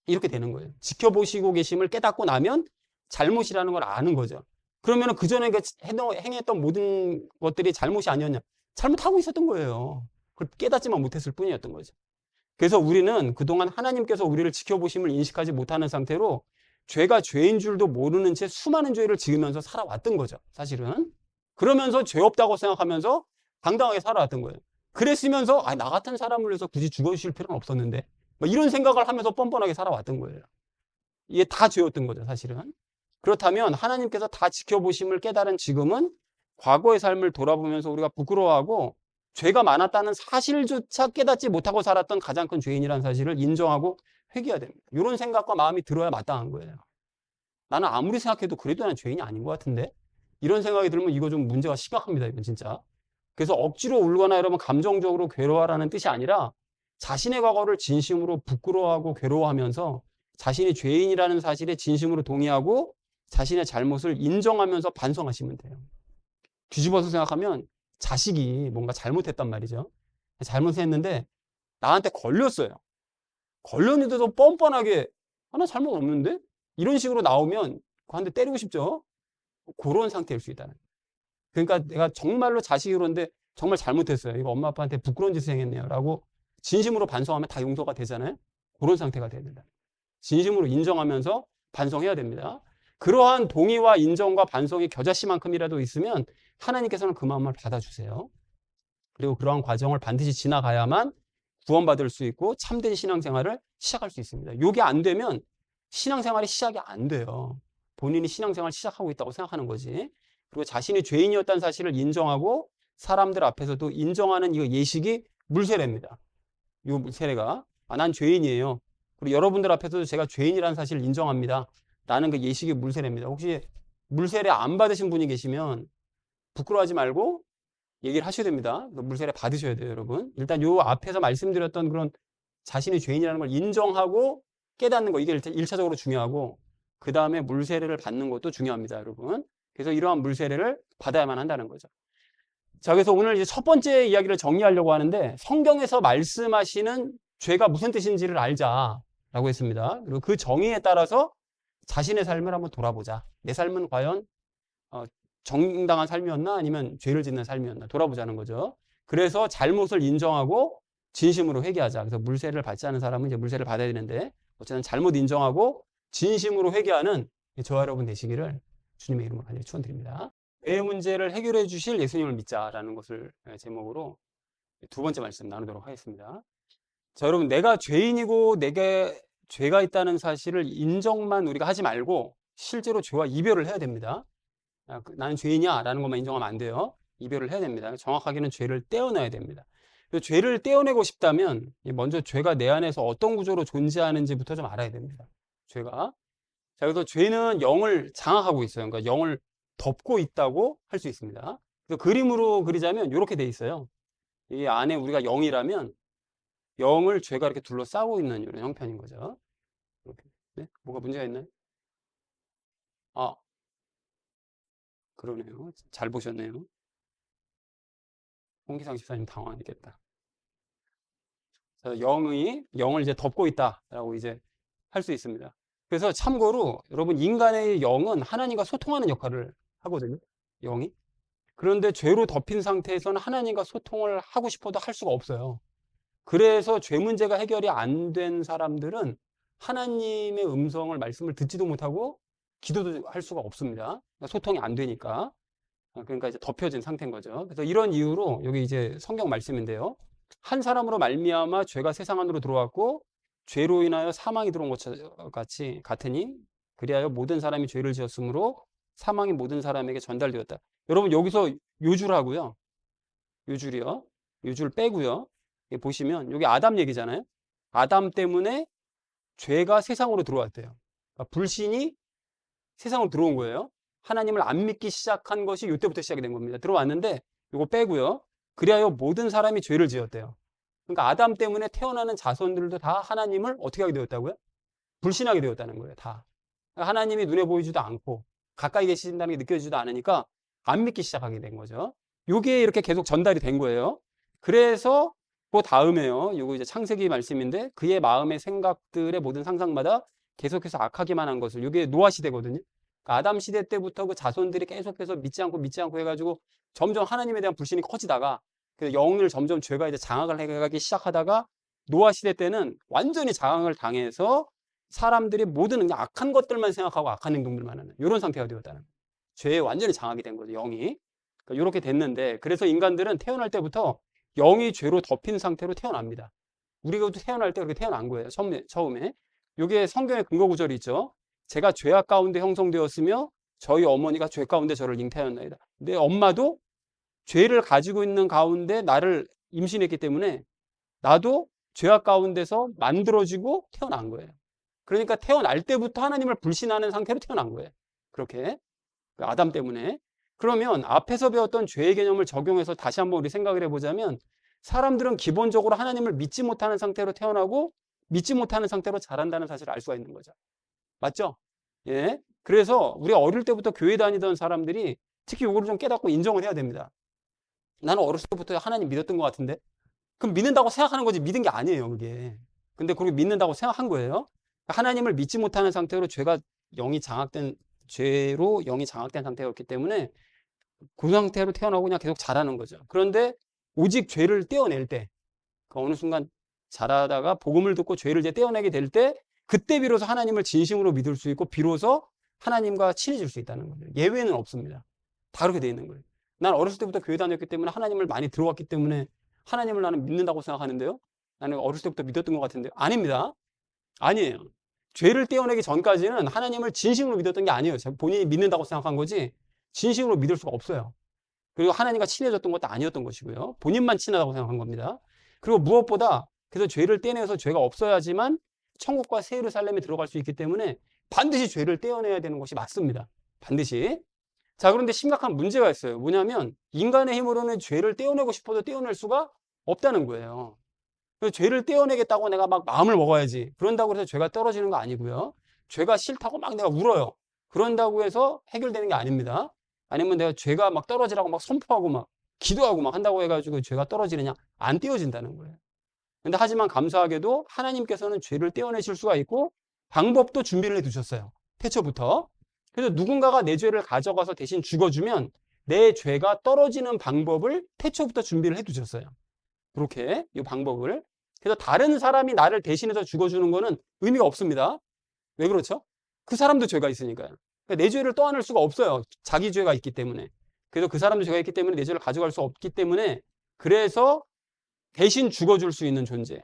이렇게 되는 거예요. 지켜보시고 계심을 깨닫고 나면 잘못이라는 걸 아는 거죠. 그러면 그전에 행했던 모든 것들이 잘못이 아니었냐. 잘못하고 있었던 거예요. 그걸 깨닫지만 못했을 뿐이었던 거죠. 그래서 우리는 그동안 하나님께서 우리를 지켜보심을 인식하지 못하는 상태로 죄가 죄인 줄도 모르는 채 수많은 죄를 지으면서 살아왔던 거죠. 사실은. 그러면서 죄 없다고 생각하면서 당당하게 살아왔던 거예요. 그랬으면서 나 같은 사람을 위해서 굳이 죽어주실 필요는 없었는데 이런 생각을 하면서 뻔뻔하게 살아왔던 거예요. 이게 다 죄였던 거죠. 사실은. 그렇다면 하나님께서 다 지켜보심을 깨달은 지금은 과거의 삶을 돌아보면서 우리가 부끄러워하고 죄가 많았다는 사실조차 깨닫지 못하고 살았던 가장 큰 죄인이라는 사실을 인정하고 회개해야 됩니다. 이런 생각과 마음이 들어야 마땅한 거예요. 나는 아무리 생각해도 그래도 나는 죄인이 아닌 것 같은데 이런 생각이 들면 이거 좀 문제가 심각합니다. 이건 진짜. 그래서 억지로 울거나 여러분 감정적으로 괴로워하라는 뜻이 아니라 자신의 과거를 진심으로 부끄러워하고 괴로워하면서 자신이 죄인이라는 사실에 진심으로 동의하고 자신의 잘못을 인정하면서 반성하시면 돼요. 뒤집어서 생각하면 자식이 뭔가 잘못했단 말이죠. 잘못했는데 나한테 걸렸어요. 걸렸는데도 뻔뻔하게 나 잘못 없는데? 이런 식으로 나오면 한 대 때리고 싶죠. 그런 상태일 수 있다는 거예요. 그러니까 내가 정말로 자식이 그런데 정말 잘못했어요. 이거 엄마 아빠한테 부끄러운 짓을 행했네요. 라고 진심으로 반성하면 다 용서가 되잖아요. 그런 상태가 돼야 된다. 진심으로 인정하면서 반성해야 됩니다. 그러한 동의와 인정과 반성이 겨자씨만큼이라도 있으면 하나님께서는 그 마음을 받아주세요. 그리고 그러한 과정을 반드시 지나가야만 구원받을 수 있고 참된 신앙생활을 시작할 수 있습니다. 이게 안 되면 신앙생활이 시작이 안 돼요. 본인이 신앙생활 시작하고 있다고 생각하는 거지. 그리고 자신이 죄인이었다는 사실을 인정하고 사람들 앞에서도 인정하는 이 예식이 물세례입니다. 이 세례가 난 죄인이에요. 그리고 여러분들 앞에서도 제가 죄인이라는 사실을 인정합니다. 라는 그 예식이 물세례입니다. 혹시 물세례 안 받으신 분이 계시면 부끄러워하지 말고 얘기를 하셔야 됩니다. 물세례 받으셔야 돼요, 여러분. 일단 요 앞에서 말씀드렸던 그런 자신이 죄인이라는 걸 인정하고 깨닫는 거, 이게 1차적으로 중요하고, 그 다음에 물세례를 받는 것도 중요합니다, 여러분. 그래서 이러한 물세례를 받아야만 한다는 거죠. 자, 그래서 오늘 이제 첫 번째 이야기를 정리하려고 하는데, 성경에서 말씀하시는 죄가 무슨 뜻인지를 알자라고 했습니다. 그리고 그 정의에 따라서 자신의 삶을 한번 돌아보자. 내 삶은 과연 정당한 삶이었나 아니면 죄를 짓는 삶이었나 돌아보자는 거죠. 그래서 잘못을 인정하고 진심으로 회개하자. 그래서 물세례를 받지 않은 사람은 이제 물세례를 받아야 되는데 어쨌든 잘못 인정하고 진심으로 회개하는 저와 여러분 되시기를 주님의 이름으로 간절히 축원드립니다. 죄의 문제를 해결해 주실 예수님을 믿자라는 것을 제목으로 두 번째 말씀 나누도록 하겠습니다. 자, 여러분, 내가 죄인이고 내게 죄가 있다는 사실을 인정만 우리가 하지 말고 실제로 죄와 이별을 해야 됩니다. 나는 죄인이야 라는 것만 인정하면 안 돼요. 이별을 해야 됩니다. 정확하게는 죄를 떼어놔야 됩니다. 죄를 떼어내고 싶다면 먼저 죄가 내 안에서 어떤 구조로 존재하는지부터 좀 알아야 됩니다. 죄가. 자, 그래서 죄는 영을 장악하고 있어요. 그러니까 영을 덮고 있다고 할 수 있습니다. 그래서 그림으로 그리자면 이렇게 돼 있어요. 이 안에 우리가 영이라면 영을 죄가 이렇게 둘러싸고 있는 이런 형편인 거죠. 이렇게. 네? 뭐가 문제가 있나요? 아, 그러네요. 잘 보셨네요. 홍기상 집사님 당황했겠다. 영을 이제 덮고 있다라고 이제 할 수 있습니다. 그래서 참고로 여러분 인간의 영은 하나님과 소통하는 역할을 하거든요. 영이. 그런데 죄로 덮인 상태에서는 하나님과 소통을 하고 싶어도 할 수가 없어요. 그래서 죄 문제가 해결이 안 된 사람들은 하나님의 말씀을 듣지도 못하고 기도도 할 수가 없습니다. 그러니까 소통이 안 되니까. 그러니까 이제 덮여진 상태인 거죠. 그래서 이런 이유로 여기 이제 성경 말씀인데요. 한 사람으로 말미암아 죄가 세상 안으로 들어왔고 죄로 인하여 사망이 들어온 것 같으니 그리하여 모든 사람이 죄를 지었으므로 사망이 모든 사람에게 전달되었다. 여러분 여기서 요줄하고요. 요줄이요. 요줄 빼고요. 보시면 여기 아담 얘기잖아요. 아담 때문에 죄가 세상으로 들어왔대요. 그러니까 불신이 세상으로 들어온 거예요. 하나님을 안 믿기 시작한 것이 이때부터 시작이 된 겁니다. 들어왔는데 이거 빼고요. 그리하여 모든 사람이 죄를 지었대요. 그러니까 아담 때문에 태어나는 자손들도 다 하나님을 어떻게 하게 되었다고요? 불신하게 되었다는 거예요. 다. 그러니까 하나님이 눈에 보이지도 않고 가까이 계신다는 게 느껴지지도 않으니까 안 믿기 시작하게 된 거죠. 요게 이렇게 계속 전달이 된 거예요. 그래서 그 다음에요. 요거 이제 창세기 말씀인데 그의 마음의 생각들의 모든 상상마다 계속해서 악하기만 한 것을. 요게 노아 시대거든요. 그러니까 아담 시대 때부터 그 자손들이 계속해서 믿지 않고 해가지고 점점 하나님에 대한 불신이 커지다가 영을 점점 죄가 이제 장악을 해가기 시작하다가 노아 시대 때는 완전히 장악을 당해서 사람들이 모든 그냥 악한 것들만 생각하고 악한 행동들만 하는 이런 상태가 되었다는 거예요. 죄에 완전히 장악이 된 거죠. 영이. 그러니까 이렇게 됐는데 그래서 인간들은 태어날 때부터 영이 죄로 덮인 상태로 태어납니다. 우리가 태어날 때 그렇게 태어난 거예요. 처음에. 이게 성경의 근거 구절이 있죠. 제가 죄악 가운데 형성되었으며 저희 어머니가 죄 가운데 저를 잉태하였나이다. 내 엄마도 죄를 가지고 있는 가운데 나를 임신했기 때문에 나도 죄악 가운데서 만들어지고 태어난 거예요. 그러니까 태어날 때부터 하나님을 불신하는 상태로 태어난 거예요. 그렇게. 아담 때문에. 그러면 앞에서 배웠던 죄의 개념을 적용해서 다시 한번 우리 생각을 해보자면 사람들은 기본적으로 하나님을 믿지 못하는 상태로 태어나고 믿지 못하는 상태로 자란다는 사실을 알 수가 있는 거죠. 맞죠? 예. 그래서 우리 어릴 때부터 교회 다니던 사람들이 특히 이거를 좀 깨닫고 인정을 해야 됩니다. 나는 어렸을 때부터 하나님 믿었던 것 같은데? 그럼 믿는다고 생각하는 거지 믿은 게 아니에요, 그게. 근데 그렇게 믿는다고 생각한 거예요. 하나님을 믿지 못하는 상태로 죄로 영이 장악된 상태였기 때문에 그 상태로 태어나고 그냥 계속 자라는 거죠. 그런데 오직 죄를 떼어낼 때, 그 어느 순간 자라다가 복음을 듣고 죄를 이제 떼어내게 될 때, 그때 비로소 하나님을 진심으로 믿을 수 있고 비로소 하나님과 친해질 수 있다는 거예요. 예외는 없습니다. 다 그렇게 돼 있는 거예요. 난 어렸을 때부터 교회 다녔기 때문에 하나님을 많이 들어왔기 때문에 하나님을 나는 믿는다고 생각하는데요. 나는 어렸을 때부터 믿었던 것 같은데요. 아닙니다. 아니에요. 죄를 떼어내기 전까지는 하나님을 진심으로 믿었던 게 아니에요. 본인이 믿는다고 생각한 거지 진심으로 믿을 수가 없어요. 그리고 하나님과 친해졌던 것도 아니었던 것이고요. 본인만 친하다고 생각한 겁니다. 그리고 무엇보다 그래서 죄를 떼내서 죄가 없어야지만 천국과 새 예루살렘에 들어갈 수 있기 때문에 반드시 죄를 떼어내야 되는 것이 맞습니다. 반드시. 자, 그런데 심각한 문제가 있어요. 뭐냐면 인간의 힘으로는 죄를 떼어내고 싶어도 떼어낼 수가 없다는 거예요. 그래서 죄를 떼어내겠다고 내가 막 마음을 먹어야지. 그런다고 해서 죄가 떨어지는 거 아니고요. 죄가 싫다고 막 내가 울어요. 그런다고 해서 해결되는 게 아닙니다. 아니면 내가 죄가 막 떨어지라고 막 선포하고 막 기도하고 막 한다고 해가지고 죄가 떨어지느냐? 안 떼어진다는 거예요. 근데 하지만 감사하게도 하나님께서는 죄를 떼어내실 수가 있고 방법도 준비를 해 두셨어요. 태초부터. 그래서 누군가가 내 죄를 가져가서 대신 죽어주면 내 죄가 떨어지는 방법을 태초부터 준비를 해 두셨어요. 그렇게 이 방법을. 그래서 다른 사람이 나를 대신해서 죽어주는 거는 의미가 없습니다. 왜 그렇죠? 그 사람도 죄가 있으니까요. 그러니까 내 죄를 떠안을 수가 없어요. 자기 죄가 있기 때문에. 그래서 그 사람도 죄가 있기 때문에 내 죄를 가져갈 수 없기 때문에 그래서 대신 죽어줄 수 있는 존재,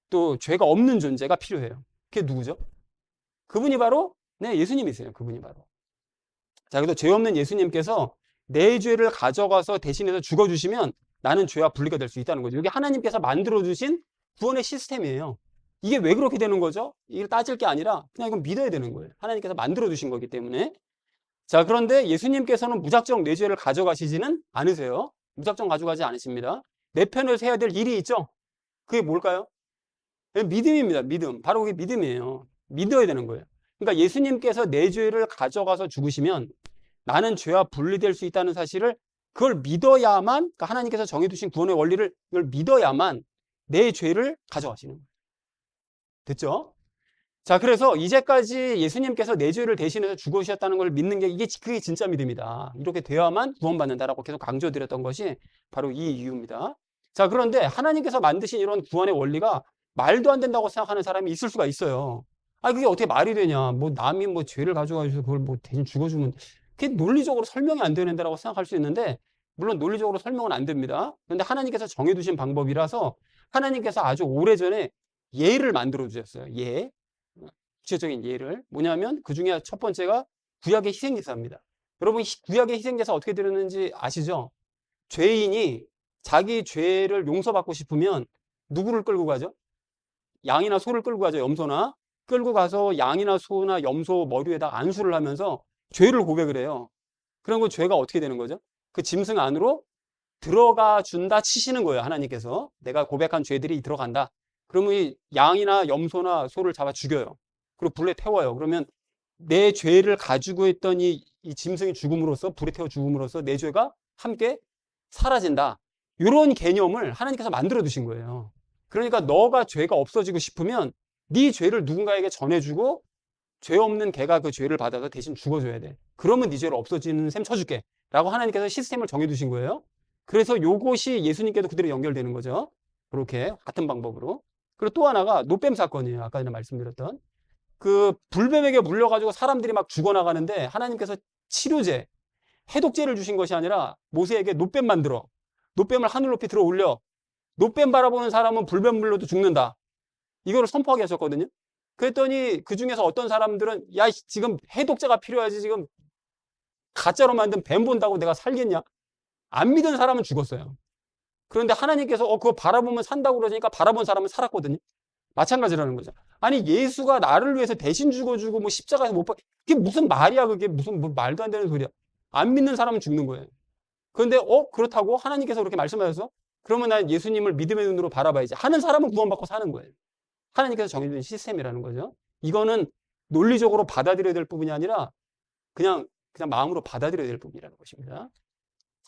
또 죄가 없는 존재가 필요해요. 그게 누구죠? 그분이 바로 예수님이세요. 그분이 바로. 자, 그래서 죄 없는 예수님께서 내 죄를 가져가서 대신해서 죽어주시면 나는 죄와 분리가 될 수 있다는 거죠. 이게 하나님께서 만들어주신 구원의 시스템이에요. 이게 왜 그렇게 되는 거죠? 이걸 따질 게 아니라 그냥 이건 믿어야 되는 거예요. 하나님께서 만들어주신 거기 때문에. 자, 그런데 예수님께서는 무작정 내 죄를 가져가시지는 않으세요. 무작정 가져가지 않으십니다. 내 편에서 해야 될 일이 있죠? 그게 뭘까요? 믿음입니다. 믿음. 바로 그게 믿음이에요. 믿어야 되는 거예요. 그러니까 예수님께서 내 죄를 가져가서 죽으시면 나는 죄와 분리될 수 있다는 사실을 그걸 믿어야만, 그러니까 하나님께서 정해두신 구원의 원리를 이걸 믿어야만 내 죄를 가져가시는 거예요. 됐죠? 자, 그래서 이제까지 예수님께서 내 죄를 대신해서 죽으셨다는 걸 믿는 게 그게 진짜 믿음이다. 이렇게 되어야만 구원받는다라고 계속 강조드렸던 것이 바로 이 이유입니다. 자, 그런데 하나님께서 만드신 이런 구원의 원리가 말도 안 된다고 생각하는 사람이 있을 수가 있어요. 아, 그게 어떻게 말이 되냐. 뭐 남이 뭐 죄를 가져가서 그걸 뭐 대신 죽어주면 그게 논리적으로 설명이 안 되는다라고 생각할 수 있는데, 물론 논리적으로 설명은 안 됩니다. 그런데 하나님께서 정해두신 방법이라서 하나님께서 아주 오래전에 예를 만들어 주셨어요. 예. 구체적인 예를. 뭐냐면 그 중에 첫 번째가 구약의 희생제사입니다. 여러분, 구약의 희생제사 어떻게 드렸는지 아시죠? 죄인이 자기 죄를 용서받고 싶으면 누구를 끌고 가죠? 양이나 소를 끌고 가죠. 염소나. 끌고 가서 양이나 소나 염소 머리에다 안수를 하면서 죄를 고백을 해요. 그럼 그 죄가 어떻게 되는 거죠? 그 짐승 안으로 들어가 준다 치시는 거예요. 하나님께서. 내가 고백한 죄들이 들어간다. 그러면 이 양이나 염소나 소를 잡아 죽여요. 그리고 불에 태워요. 그러면 내 죄를 가지고 있던 이 짐승이 죽음으로써, 불에 태워 죽음으로써 내 죄가 함께 사라진다. 이런 개념을 하나님께서 만들어 두신 거예요. 그러니까 너가 죄가 없어지고 싶으면 네 죄를 누군가에게 전해주고 죄 없는 걔가 그 죄를 받아서 대신 죽어줘야 돼. 그러면 네 죄를 없어지는 셈 쳐줄게. 라고 하나님께서 시스템을 정해두신 거예요. 그래서 요것이 예수님께도 그대로 연결되는 거죠. 그렇게 같은 방법으로. 그리고 또 하나가 노뱀 사건이에요. 아까 전에 말씀드렸던. 그 불뱀에게 물려가지고 사람들이 막 죽어나가는데 하나님께서 치료제, 해독제를 주신 것이 아니라 모세에게 노뱀 만들어. 노뱀을 하늘 높이 들어 올려. 노뱀 바라보는 사람은 불뱀 물려도 죽는다. 이거를 선포하게 하셨거든요. 그랬더니 그 중에서 어떤 사람들은 야, 지금 해독제가 필요하지 지금 가짜로 만든 뱀 본다고 내가 살겠냐? 안 믿은 사람은 죽었어요. 그런데 하나님께서 그거 바라보면 산다고 그러니까 바라본 사람은 살았거든요. 마찬가지라는 거죠. 아니, 예수가 나를 위해서 대신 죽어주고 뭐 십자가에서 못 그게 무슨 말이야? 그게 무슨 뭐 말도 안 되는 소리야. 안 믿는 사람은 죽는 거예요. 그런데 그렇다고 하나님께서 그렇게 말씀하셔서 그러면 난 예수님을 믿음의 눈으로 바라봐야지 하는 사람은 구원받고 사는 거예요. 하나님께서 정해준 시스템이라는 거죠. 이거는 논리적으로 받아들여야 될 부분이 아니라 그냥 마음으로 받아들여야 될 부분이라는 것입니다.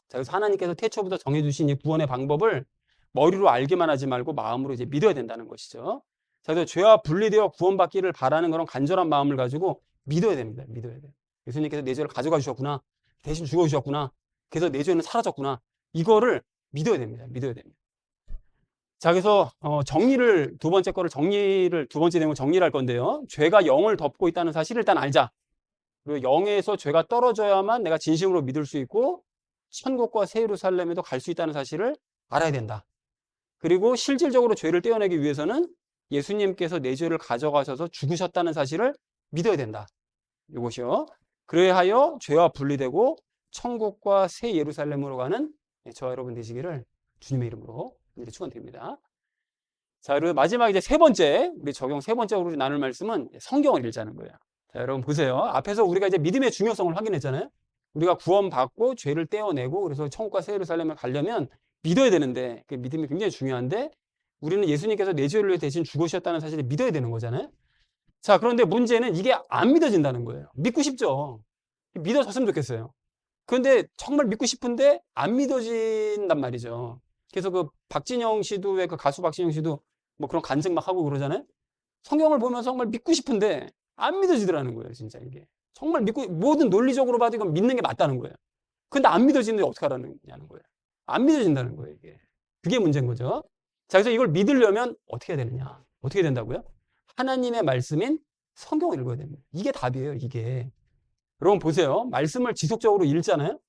자, 그래서 하나님께서 태초부터 정해주신 이 구원의 방법을 머리로 알기만 하지 말고 마음으로 이제 믿어야 된다는 것이죠. 자, 그래서 죄와 분리되어 구원받기를 바라는 그런 간절한 마음을 가지고 믿어야 됩니다. 믿어야 돼요. 예수님께서 내 죄를 가져가 주셨구나. 대신 죽어주셨구나. 그래서 내 죄는 사라졌구나. 이거를 믿어야 됩니다. 믿어야 됩니다. 자, 그래서 정리를 두 번째 내용을 정리를 할 건데요. 죄가 영을 덮고 있다는 사실을 일단 알자. 그리고 영에서 죄가 떨어져야만 내가 진심으로 믿을 수 있고 천국과 새 예루살렘에도 갈 수 있다는 사실을 알아야 된다. 그리고 실질적으로 죄를 떼어내기 위해서는 예수님께서 내 죄를 가져가셔서 죽으셨다는 사실을 믿어야 된다. 이것이요. 그래야 하여 죄와 분리되고 천국과 새 예루살렘으로 가는 저와 여러분 되시기를 주님의 이름으로 축원드립니다. 자, 그리고 마지막 이제 세 번째, 우리 적용 세 번째로 나눌 말씀은 성경을 읽자는 거예요. 자, 여러분 보세요. 앞에서 우리가 이제 믿음의 중요성을 확인했잖아요. 우리가 구원받고 죄를 떼어내고 그래서 천국과 새 예루살렘을 가려면 믿어야 되는데 그 믿음이 굉장히 중요한데 우리는 예수님께서 내 죄를 위해 대신 죽으셨다는 사실을 믿어야 되는 거잖아요. 자, 그런데 문제는 이게 안 믿어진다는 거예요. 믿고 싶죠. 믿어졌으면 좋겠어요. 그런데 정말 믿고 싶은데 안 믿어진단 말이죠. 그래서 그 박진영 씨도 왜 그 가수 박진영 씨도 뭐 그런 간증 막 하고 그러잖아요. 성경을 보면서 정말 믿고 싶은데 안 믿어지더라는 거예요, 진짜 이게. 정말 믿고 모든 논리적으로 봐도 이건 믿는 게 맞다는 거예요. 근데 안 믿어지는데 어떻게 하라는 거예요. 안 믿어진다는 거예요, 이게. 그게 문제인 거죠. 자, 그래서 이걸 믿으려면 어떻게 해야 되느냐? 어떻게 된다고요? 하나님의 말씀인 성경을 읽어야 됩니다. 이게 답이에요, 이게. 여러분 보세요. 말씀을 지속적으로 읽잖아요.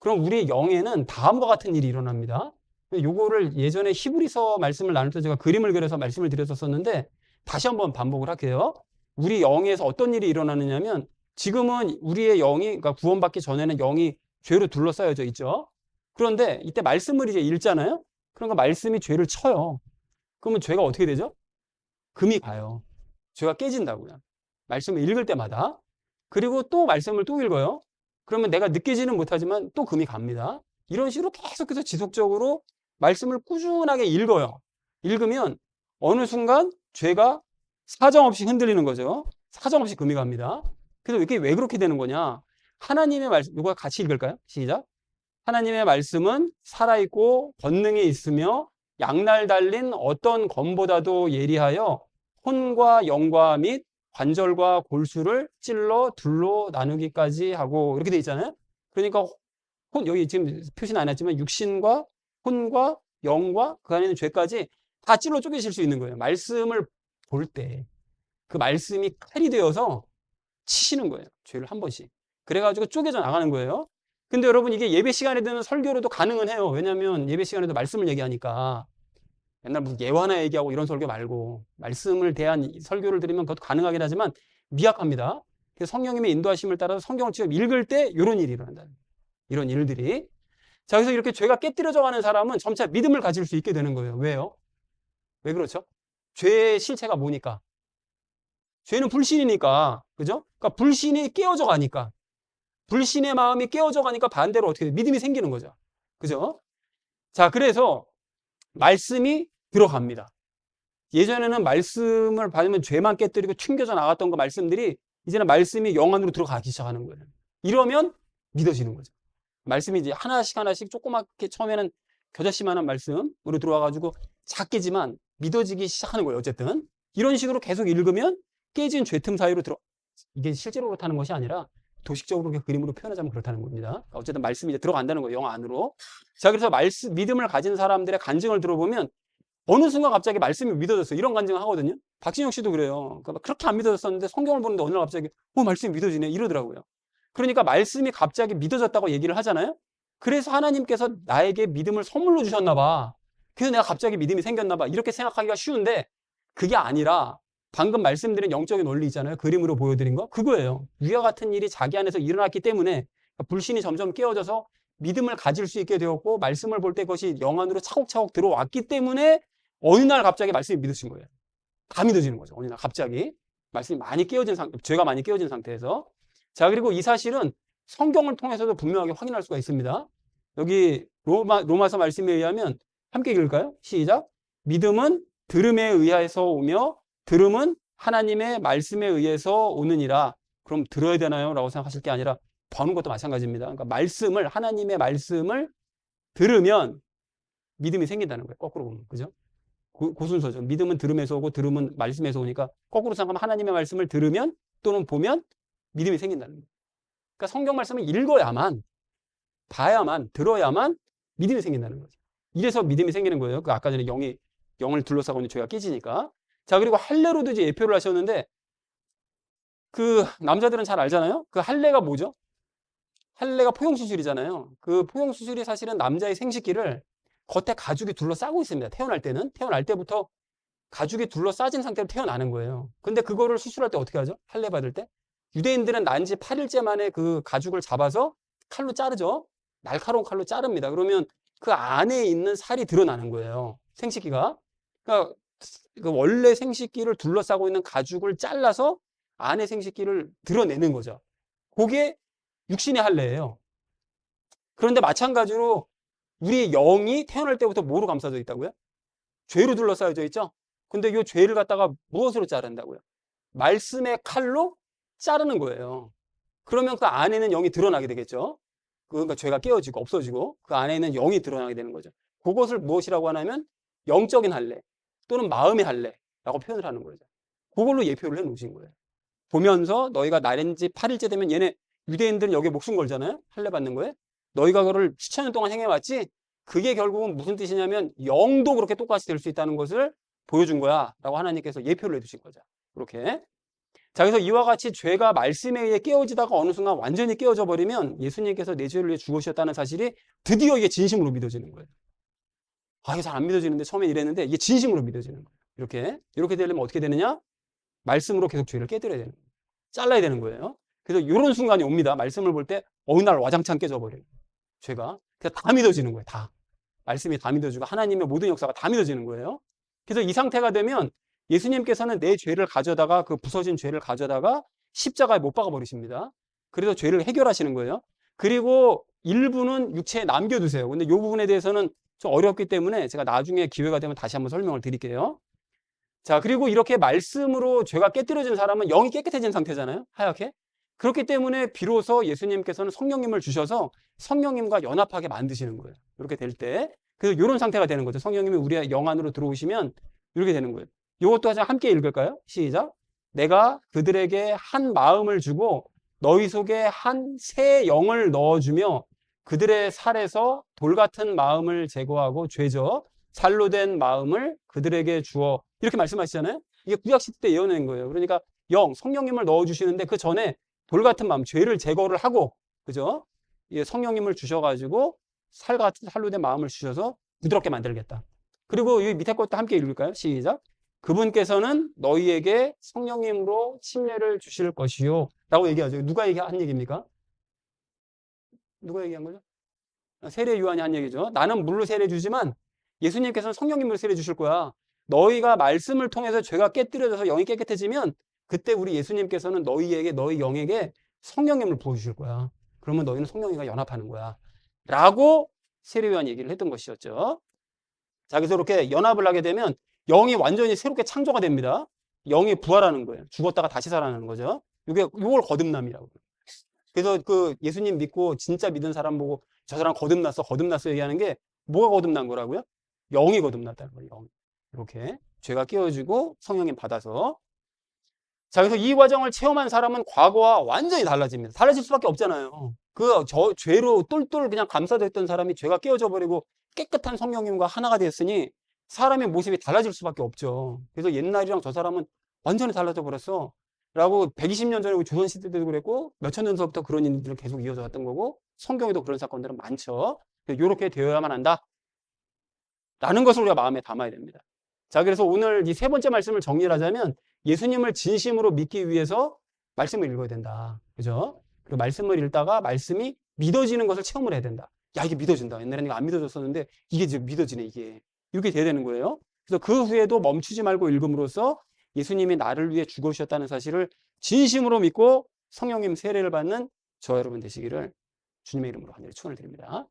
그럼 우리의 영에는 다음과 같은 일이 일어납니다. 요거를 예전에 히브리서 말씀을 나눌 때 제가 그림을 그려서 말씀을 드렸었는데 다시 한번 반복을 할게요. 우리 영에서 어떤 일이 일어나느냐면 지금은 우리의 영이, 그러니까 구원받기 전에는 영이 죄로 둘러싸여져 있죠. 그런데 이때 말씀을 이제 읽잖아요. 그러니까 말씀이 죄를 쳐요. 그러면 죄가 어떻게 되죠? 금이 가요. 죄가 깨진다고요. 말씀을 읽을 때마다. 그리고 또 말씀을 또 읽어요. 그러면 내가 느끼지는 못하지만 또 금이 갑니다. 이런 식으로 계속해서 지속적으로 말씀을 꾸준하게 읽어요. 읽으면 어느 순간 죄가 사정없이 흔들리는 거죠. 사정없이 금이 갑니다. 그래서 이게 왜 그렇게 되는 거냐? 하나님의 말씀, 이거 같이 읽을까요? 시작. 하나님의 말씀은 살아있고 권능이 있으며 양날 달린 어떤 검보다도 예리하여 혼과 영과 및 관절과 골수를 찔러 둘로 나누기까지 하고 이렇게 돼 있잖아요. 그러니까 여기 지금 표시는 안 했지만 육신과 혼과 영과 그 안에 있는 죄까지 다 찔러 쪼개실 수 있는 거예요. 말씀을 볼 때 그 말씀이 칼이 되어서 치시는 거예요. 죄를 한 번씩. 그래가지고 쪼개져 나가는 거예요. 근데 여러분 이게 예배 시간에 드는 설교로도 가능은 해요. 왜냐하면 예배 시간에도 말씀을 얘기하니까. 옛날 무슨 예화나 얘기하고 이런 설교 말고 말씀을 대한 설교를 들으면 그것도 가능하긴 하지만 미약합니다. 그래서 성령님의 인도하심을 따라서 성경을 직접 읽을 때 이런 일이 일어난다. 이런 일들이. 자, 그래서 이렇게 죄가 깨뜨려져 가는 사람은 점차 믿음을 가질 수 있게 되는 거예요. 왜요? 왜 그렇죠? 죄의 실체가 뭐니까? 죄는 불신이니까. 그죠? 그러니까 불신이 깨어져 가니까. 불신의 마음이 깨어져 가니까 반대로 어떻게 돼요? 믿음이 생기는 거죠. 그죠? 자, 그래서 말씀이 들어갑니다. 예전에는 말씀을 받으면 죄만 깨뜨리고 튕겨져 나갔던 그 말씀들이 이제는 말씀이 영 안으로 들어가기 시작하는 거예요. 이러면 믿어지는 거죠. 말씀이 이제 하나씩 하나씩 조그맣게 처음에는 겨자씨만한 말씀으로 들어와가지고 작게지만 믿어지기 시작하는 거예요. 어쨌든 이런 식으로 계속 읽으면 깨진 죄 틈 사이로 이게 실제로 그렇다는 것이 아니라 도식적으로 그림으로 표현하자면 그렇다는 겁니다. 어쨌든 말씀이 이제 들어간다는 거예요. 영 안으로. 자, 그래서 믿음을 가진 사람들의 간증을 들어보면 어느 순간 갑자기 말씀이 믿어졌어요. 이런 간증을 하거든요. 박진영 씨도 그래요. 그러니까 그렇게 안 믿어졌었는데 성경을 보는데 어느 날 갑자기 말씀이 믿어지네 이러더라고요. 그러니까 말씀이 갑자기 믿어졌다고 얘기를 하잖아요. 그래서 하나님께서 나에게 믿음을 선물로 주셨나 봐. 그래서 내가 갑자기 믿음이 생겼나 봐. 이렇게 생각하기가 쉬운데 그게 아니라 방금 말씀드린 영적인 원리 있잖아요. 그림으로 보여드린 거. 그거예요. 위와 같은 일이 자기 안에서 일어났기 때문에 불신이 점점 깨어져서 믿음을 가질 수 있게 되었고 말씀을 볼 때 그것이 영 안으로 차곡차곡 들어왔기 때문에 어느 날 갑자기 말씀이 믿어진 거예요. 다 믿어지는 거죠. 어느 날 갑자기. 말씀이 많이 깨어진 상태, 죄가 많이 깨어진 상태에서. 자, 그리고 이 사실은 성경을 통해서도 분명하게 확인할 수가 있습니다. 여기 로마서 말씀에 의하면 함께 읽을까요? 시작. 믿음은 들음에 의해서 오며 들음은 하나님의 말씀에 의해서 오느니라. 그럼 들어야 되나요? 라고 생각하실 게 아니라 보는 것도 마찬가지입니다. 그러니까 하나님의 말씀을 들으면 믿음이 생긴다는 거예요. 거꾸로 보면. 그죠? 고순서죠. 믿음은 들음에서 오고 들음은 말씀에서 오니까 거꾸로 생각하면 하나님의 말씀을 들으면 또는 보면 믿음이 생긴다는 거예요. 그러니까 성경 말씀을 읽어야만, 봐야만, 들어야만 믿음이 생긴다는 거죠. 이래서 믿음이 생기는 거예요. 그 아까 전에 영을 둘러싸고 있는 죄가 깨지니까. 자, 그리고 할례로도 이제 예표를 하셨는데 그 남자들은 잘 알잖아요. 그 할례가 뭐죠? 할례가 포용수술이잖아요. 그 포용수술이 사실은 남자의 생식기를 겉에 가죽이 둘러싸고 있습니다. 태어날 때부터 가죽이 둘러싸진 상태로 태어나는 거예요. 근데 그거를 수술할 때 어떻게 하죠? 할례 받을 때? 유대인들은 난 지 8일째 만에 그 가죽을 잡아서 칼로 자르죠. 날카로운 칼로 자릅니다. 그러면 그 안에 있는 살이 드러나는 거예요. 생식기가. 그러니까 그 원래 생식기를 둘러싸고 있는 가죽을 잘라서 안에 생식기를 드러내는 거죠. 그게 육신의 할례예요. 그런데 마찬가지로 우리 영이 태어날 때부터 뭐로 감싸져 있다고요? 죄로 둘러싸여져 있죠? 근데 이 죄를 갖다가 무엇으로 자른다고요? 말씀의 칼로 자르는 거예요. 그러면 그 안에는 영이 드러나게 되겠죠? 그러니까 죄가 깨어지고 없어지고 그 안에 있는 영이 드러나게 되는 거죠. 그것을 무엇이라고 하냐면 영적인 할례 또는 마음의 할례라고 표현을 하는 거죠. 그걸로 예표를 해 놓으신 거예요. 보면서 너희가 나른 지 8일째 되면 얘네 유대인들은 여기에 목숨 걸잖아요. 할례 받는 거에. 너희가 그거를 수천 년 동안 행해왔지. 그게 결국은 무슨 뜻이냐면 영도 그렇게 똑같이 될 수 있다는 것을 보여준 거야 라고 하나님께서 예표를 해두신 거죠. 그렇게. 자, 그래서 이와 같이 죄가 말씀에 의해 깨어지다가 어느 순간 완전히 깨어져 버리면 예수님께서 내 죄를 위해 죽으셨다는 사실이 드디어 이게 진심으로 믿어지는 거예요. 이게 잘 안 믿어지는데 처음에 이랬는데 이게 진심으로 믿어지는 거예요. 이렇게 되려면 어떻게 되느냐? 말씀으로 계속 죄를 깨뜨려야 되는 거예요. 잘라야 되는 거예요. 그래서 이런 순간이 옵니다. 말씀을 볼 때 어느 날 와장창 깨져버려요. 죄가. 그래서 다 믿어지는 거예요. 다. 말씀이 다 믿어지고 하나님의 모든 역사가 다 믿어지는 거예요. 그래서 이 상태가 되면 예수님께서는 내 죄를 가져다가 그 부서진 죄를 가져다가 십자가에 못 박아 버리십니다. 그래서 죄를 해결하시는 거예요. 그리고 일부는 육체에 남겨두세요. 근데 이 부분에 대해서는 좀 어렵기 때문에 제가 나중에 기회가 되면 다시 한번 설명을 드릴게요. 자, 그리고 이렇게 말씀으로 죄가 깨뜨려진 사람은 영이 깨끗해진 상태잖아요. 하얗게. 그렇기 때문에 비로소 예수님께서는 성령님을 주셔서 성령님과 연합하게 만드시는 거예요. 이렇게 될 때. 그래서 이런 상태가 되는 거죠. 성령님이 우리의 영 안으로 들어오시면 이렇게 되는 거예요. 이것도 함께 읽을까요? 시작. 내가 그들에게 한 마음을 주고 너희 속에 한 새 영을 넣어주며 그들의 살에서 돌 같은 마음을 제거하고 죄져 살로 된 마음을 그들에게 주어. 이렇게 말씀하시잖아요. 이게 구약시대 때 예언한 거예요. 그러니까 성령님을 넣어주시는데 그 전에 돌 같은 마음, 죄를 제거를 하고, 그죠? 성령님을 주셔가지고 살로 된 마음을 주셔서 부드럽게 만들겠다. 그리고 이 밑에 것도 함께 읽을까요? 시작. 그분께서는 너희에게 성령님으로 침례를 주실 것이요. 라고 얘기하죠. 누가 한 얘기입니까? 누가 얘기한 거죠? 세례 요한이 한 얘기죠. 나는 물로 세례 주지만 예수님께서는 성령님으로 세례 주실 거야. 너희가 말씀을 통해서 죄가 깨뜨려져서 영이 깨끗해지면 그때 우리 예수님께서는 너희 영에게 성령님을 부어주실 거야. 그러면 너희는 성령님과 연합하는 거야. 라고 세례 요한 얘기를 했던 것이었죠. 자, 그래서 이렇게 연합을 하게 되면 영이 완전히 새롭게 창조가 됩니다. 영이 부활하는 거예요. 죽었다가 다시 살아나는 거죠. 이걸 거듭남이라고. 그래서 그 예수님 믿고 진짜 믿은 사람 보고 저 사람 거듭났어 얘기하는 게 뭐가 거듭난 거라고요? 영이 거듭났다는 거예요. 영. 이렇게 죄가 깨어지고 성령님 받아서. 자, 그래서 이 과정을 체험한 사람은 과거와 완전히 달라집니다. 달라질 수밖에 없잖아요. 죄로 똘똘 그냥 감싸져 있던 사람이 죄가 깨어져 버리고 깨끗한 성령님과 하나가 되었으니 사람의 모습이 달라질 수밖에 없죠. 그래서 옛날이랑 저 사람은 완전히 달라져 버렸어. 라고 120년 전에 조선시대 때도 그랬고 몇천 년 전부터 그런 일들은 계속 이어져 왔던 거고 성경에도 그런 사건들은 많죠. 이렇게 되어야만 한다. 라는 것을 우리가 마음에 담아야 됩니다. 자, 그래서 오늘 이 세 번째 말씀을 정리를 하자면 예수님을 진심으로 믿기 위해서 말씀을 읽어야 된다. 그죠? 그 말씀을 읽다가 말씀이 믿어지는 것을 체험을 해야 된다. 야, 이게 믿어진다. 옛날에는 이거 안 믿어졌었는데 이게 지금 믿어지네, 이게. 이렇게 돼야 되는 거예요. 그래서 그 후에도 멈추지 말고 읽음으로써 예수님이 나를 위해 죽으셨다는 사실을 진심으로 믿고 성령님 세례를 받는 저와 여러분 되시기를 주님의 이름으로 간절히 축원을 드립니다.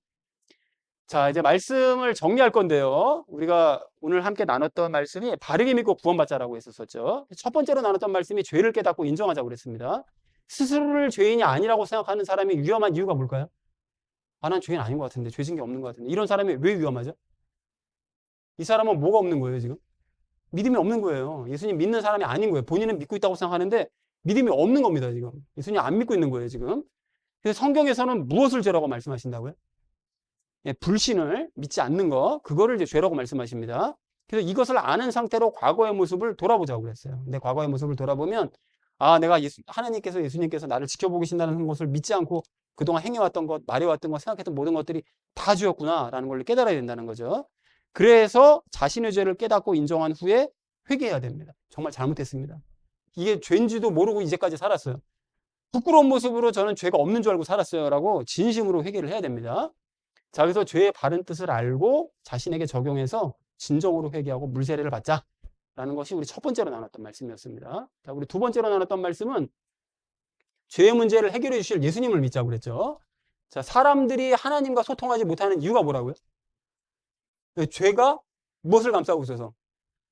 자, 이제 말씀을 정리할 건데요. 우리가 오늘 함께 나눴던 말씀이 바르게 믿고 구원받자라고 했었죠. 첫 번째로 나눴던 말씀이 죄를 깨닫고 인정하자고 그랬습니다. 스스로를 죄인이 아니라고 생각하는 사람이 위험한 이유가 뭘까요? 아, 난 죄인 아닌 것 같은데, 죄진 게 없는 것 같은데. 이런 사람이 왜 위험하죠? 이 사람은 뭐가 없는 거예요, 지금? 믿음이 없는 거예요. 예수님 믿는 사람이 아닌 거예요. 본인은 믿고 있다고 생각하는데 믿음이 없는 겁니다, 지금. 예수님 안 믿고 있는 거예요, 지금. 그래서 성경에서는 무엇을 죄라고 말씀하신다고요? 불신을 믿지 않는 거, 그거를 이제 죄라고 말씀하십니다. 그래서 이것을 아는 상태로 과거의 모습을 돌아보자고 그랬어요. 근데 과거의 모습을 돌아보면, 아, 내가 예수님께서 나를 지켜보고 계신다는 것을 믿지 않고 그동안 행해왔던 것, 말해왔던 것, 생각했던 모든 것들이 다 죄였구나라는 걸 깨달아야 된다는 거죠. 그래서 자신의 죄를 깨닫고 인정한 후에 회개해야 됩니다. 정말 잘못했습니다. 이게 죄인지도 모르고 이제까지 살았어요. 부끄러운 모습으로 저는 죄가 없는 줄 알고 살았어요. 라고 진심으로 회개를 해야 됩니다. 자, 그래서 죄의 바른 뜻을 알고 자신에게 적용해서 진정으로 회개하고 물세례를 받자라는 것이 우리 첫 번째로 나눴던 말씀이었습니다. 자, 우리 두 번째로 나눴던 말씀은 죄의 문제를 해결해 주실 예수님을 믿자고 그랬죠. 자, 사람들이 하나님과 소통하지 못하는 이유가 뭐라고요? 죄가 무엇을 감싸고 있어서?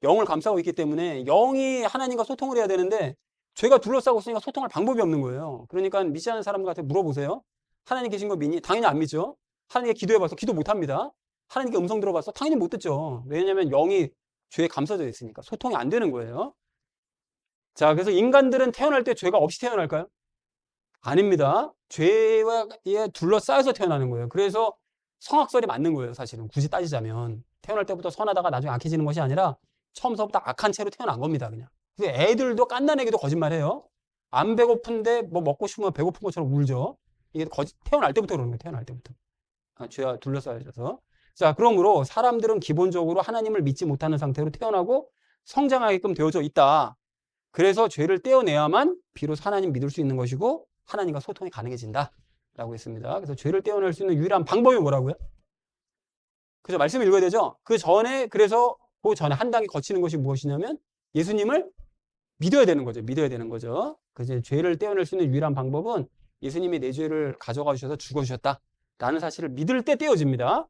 영을 감싸고 있기 때문에 영이 하나님과 소통을 해야 되는데 죄가 둘러싸고 있으니까 소통할 방법이 없는 거예요. 그러니까 믿지 않는 사람들한테 물어보세요. 하나님 계신 거 믿니? 당연히 안 믿죠. 하나님께 기도해봐서 기도 못합니다. 하나님께 음성 들어봐서 당연히 못 듣죠. 왜냐하면 영이 죄에 감싸져 있으니까 소통이 안 되는 거예요. 자, 그래서 인간들은 태어날 때 죄가 없이 태어날까요? 아닙니다. 죄에 둘러싸여서 태어나는 거예요. 그래서 성악설이 맞는 거예요, 사실은. 굳이 따지자면. 태어날 때부터 선하다가 나중에 악해지는 것이 아니라 처음서부터 악한 채로 태어난 겁니다, 그냥. 그래서 애들도 깐난애기도 거짓말해요. 안 배고픈데 뭐 먹고 싶으면 배고픈 것처럼 울죠. 이게 태어날 때부터 그러는 거예요, 태어날 때부터. 죄와 둘러싸여져서. 자, 그러므로 사람들은 기본적으로 하나님을 믿지 못하는 상태로 태어나고 성장하게끔 되어져 있다. 그래서 죄를 떼어내야만 비로소 하나님 믿을 수 있는 것이고 하나님과 소통이 가능해진다. 라고 했습니다. 그래서 죄를 떼어낼 수 있는 유일한 방법이 뭐라고요? 그죠? 말씀을 읽어야 되죠? 그 전에, 그래서 그 전에 한 단계 거치는 것이 무엇이냐면 예수님을 믿어야 되는 거죠. 믿어야 되는 거죠. 그래서 죄를 떼어낼 수 있는 유일한 방법은 예수님이 내 죄를 가져가 주셔서 죽어주셨다 라는 사실을 믿을 때 떼어집니다.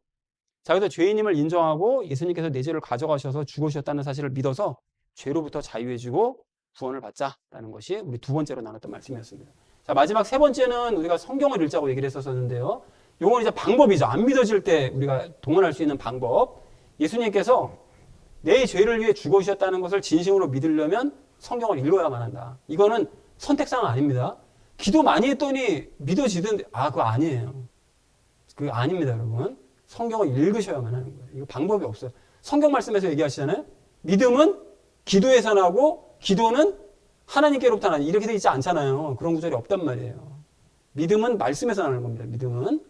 자, 그래서 죄인임을 인정하고 예수님께서 내 죄를 가져가셔서 죽으셨다는 사실을 믿어서 죄로부터 자유해지고 구원을 받자라는 것이 우리 두 번째로 나눴던 말씀이었습니다. 자, 마지막 세 번째는 우리가 성경을 읽자고 얘기를 했었는데요. 요건 이제 방법이죠. 안 믿어질 때 우리가 동원할 수 있는 방법. 예수님께서 내 죄를 위해 죽으셨다는 것을 진심으로 믿으려면 성경을 읽어야만 한다. 이거는 선택사항 아닙니다. 기도 많이 했더니 믿어지던데, 그거 아니에요. 그거 아닙니다, 여러분. 성경을 읽으셔야만 하는 거예요. 이거 방법이 없어요. 성경 말씀에서 얘기하시잖아요. 믿음은 기도에서 나고 기도는 하나님께로부터 나니 이렇게 되어 있지 않잖아요. 그런 구절이 없단 말이에요. 믿음은 말씀에서 나는 겁니다. 믿음은.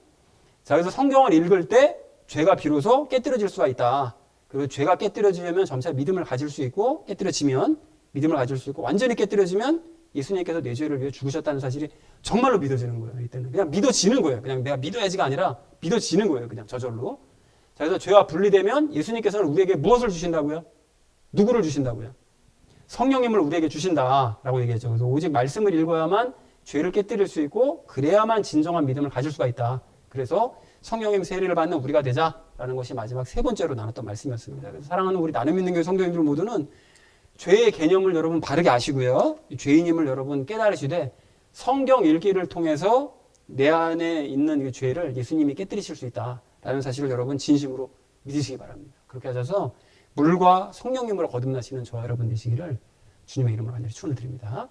자, 그래서 성경을 읽을 때 죄가 비로소 깨뜨려질 수가 있다. 그리고 죄가 깨뜨려지려면 점차 믿음을 가질 수 있고, 깨뜨려지면 믿음을 가질 수 있고, 완전히 깨뜨려지면 예수님께서 내 죄를 위해 죽으셨다는 사실이 정말로 믿어지는 거예요. 이때는 그냥 믿어지는 거예요. 그냥 내가 믿어야지가 아니라 믿어지는 거예요. 그냥 저절로. 자, 그래서 죄와 분리되면 예수님께서는 우리에게 무엇을 주신다고요? 누구를 주신다고요? 성령님을 우리에게 주신다라고 얘기했죠. 그래서 오직 말씀을 읽어야만 죄를 깨뜨릴 수 있고, 그래야만 진정한 믿음을 가질 수가 있다. 그래서 성령님 세례를 받는 우리가 되자라는 것이 마지막 세 번째로 나눴던 말씀이었습니다. 그래서 사랑하는 우리 나눔 있는 교회 성도님들 모두는 죄의 개념을 여러분 바르게 아시고요. 죄인임을 여러분 깨달으시되 성경 읽기를 통해서 내 안에 있는 이 죄를 예수님이 깨뜨리실 수 있다라는 사실을 여러분 진심으로 믿으시기 바랍니다. 그렇게 하셔서 물과 성령님으로 거듭나시는 저와 여러분 되시기를 주님의 이름으로 간절히 축원을 드립니다.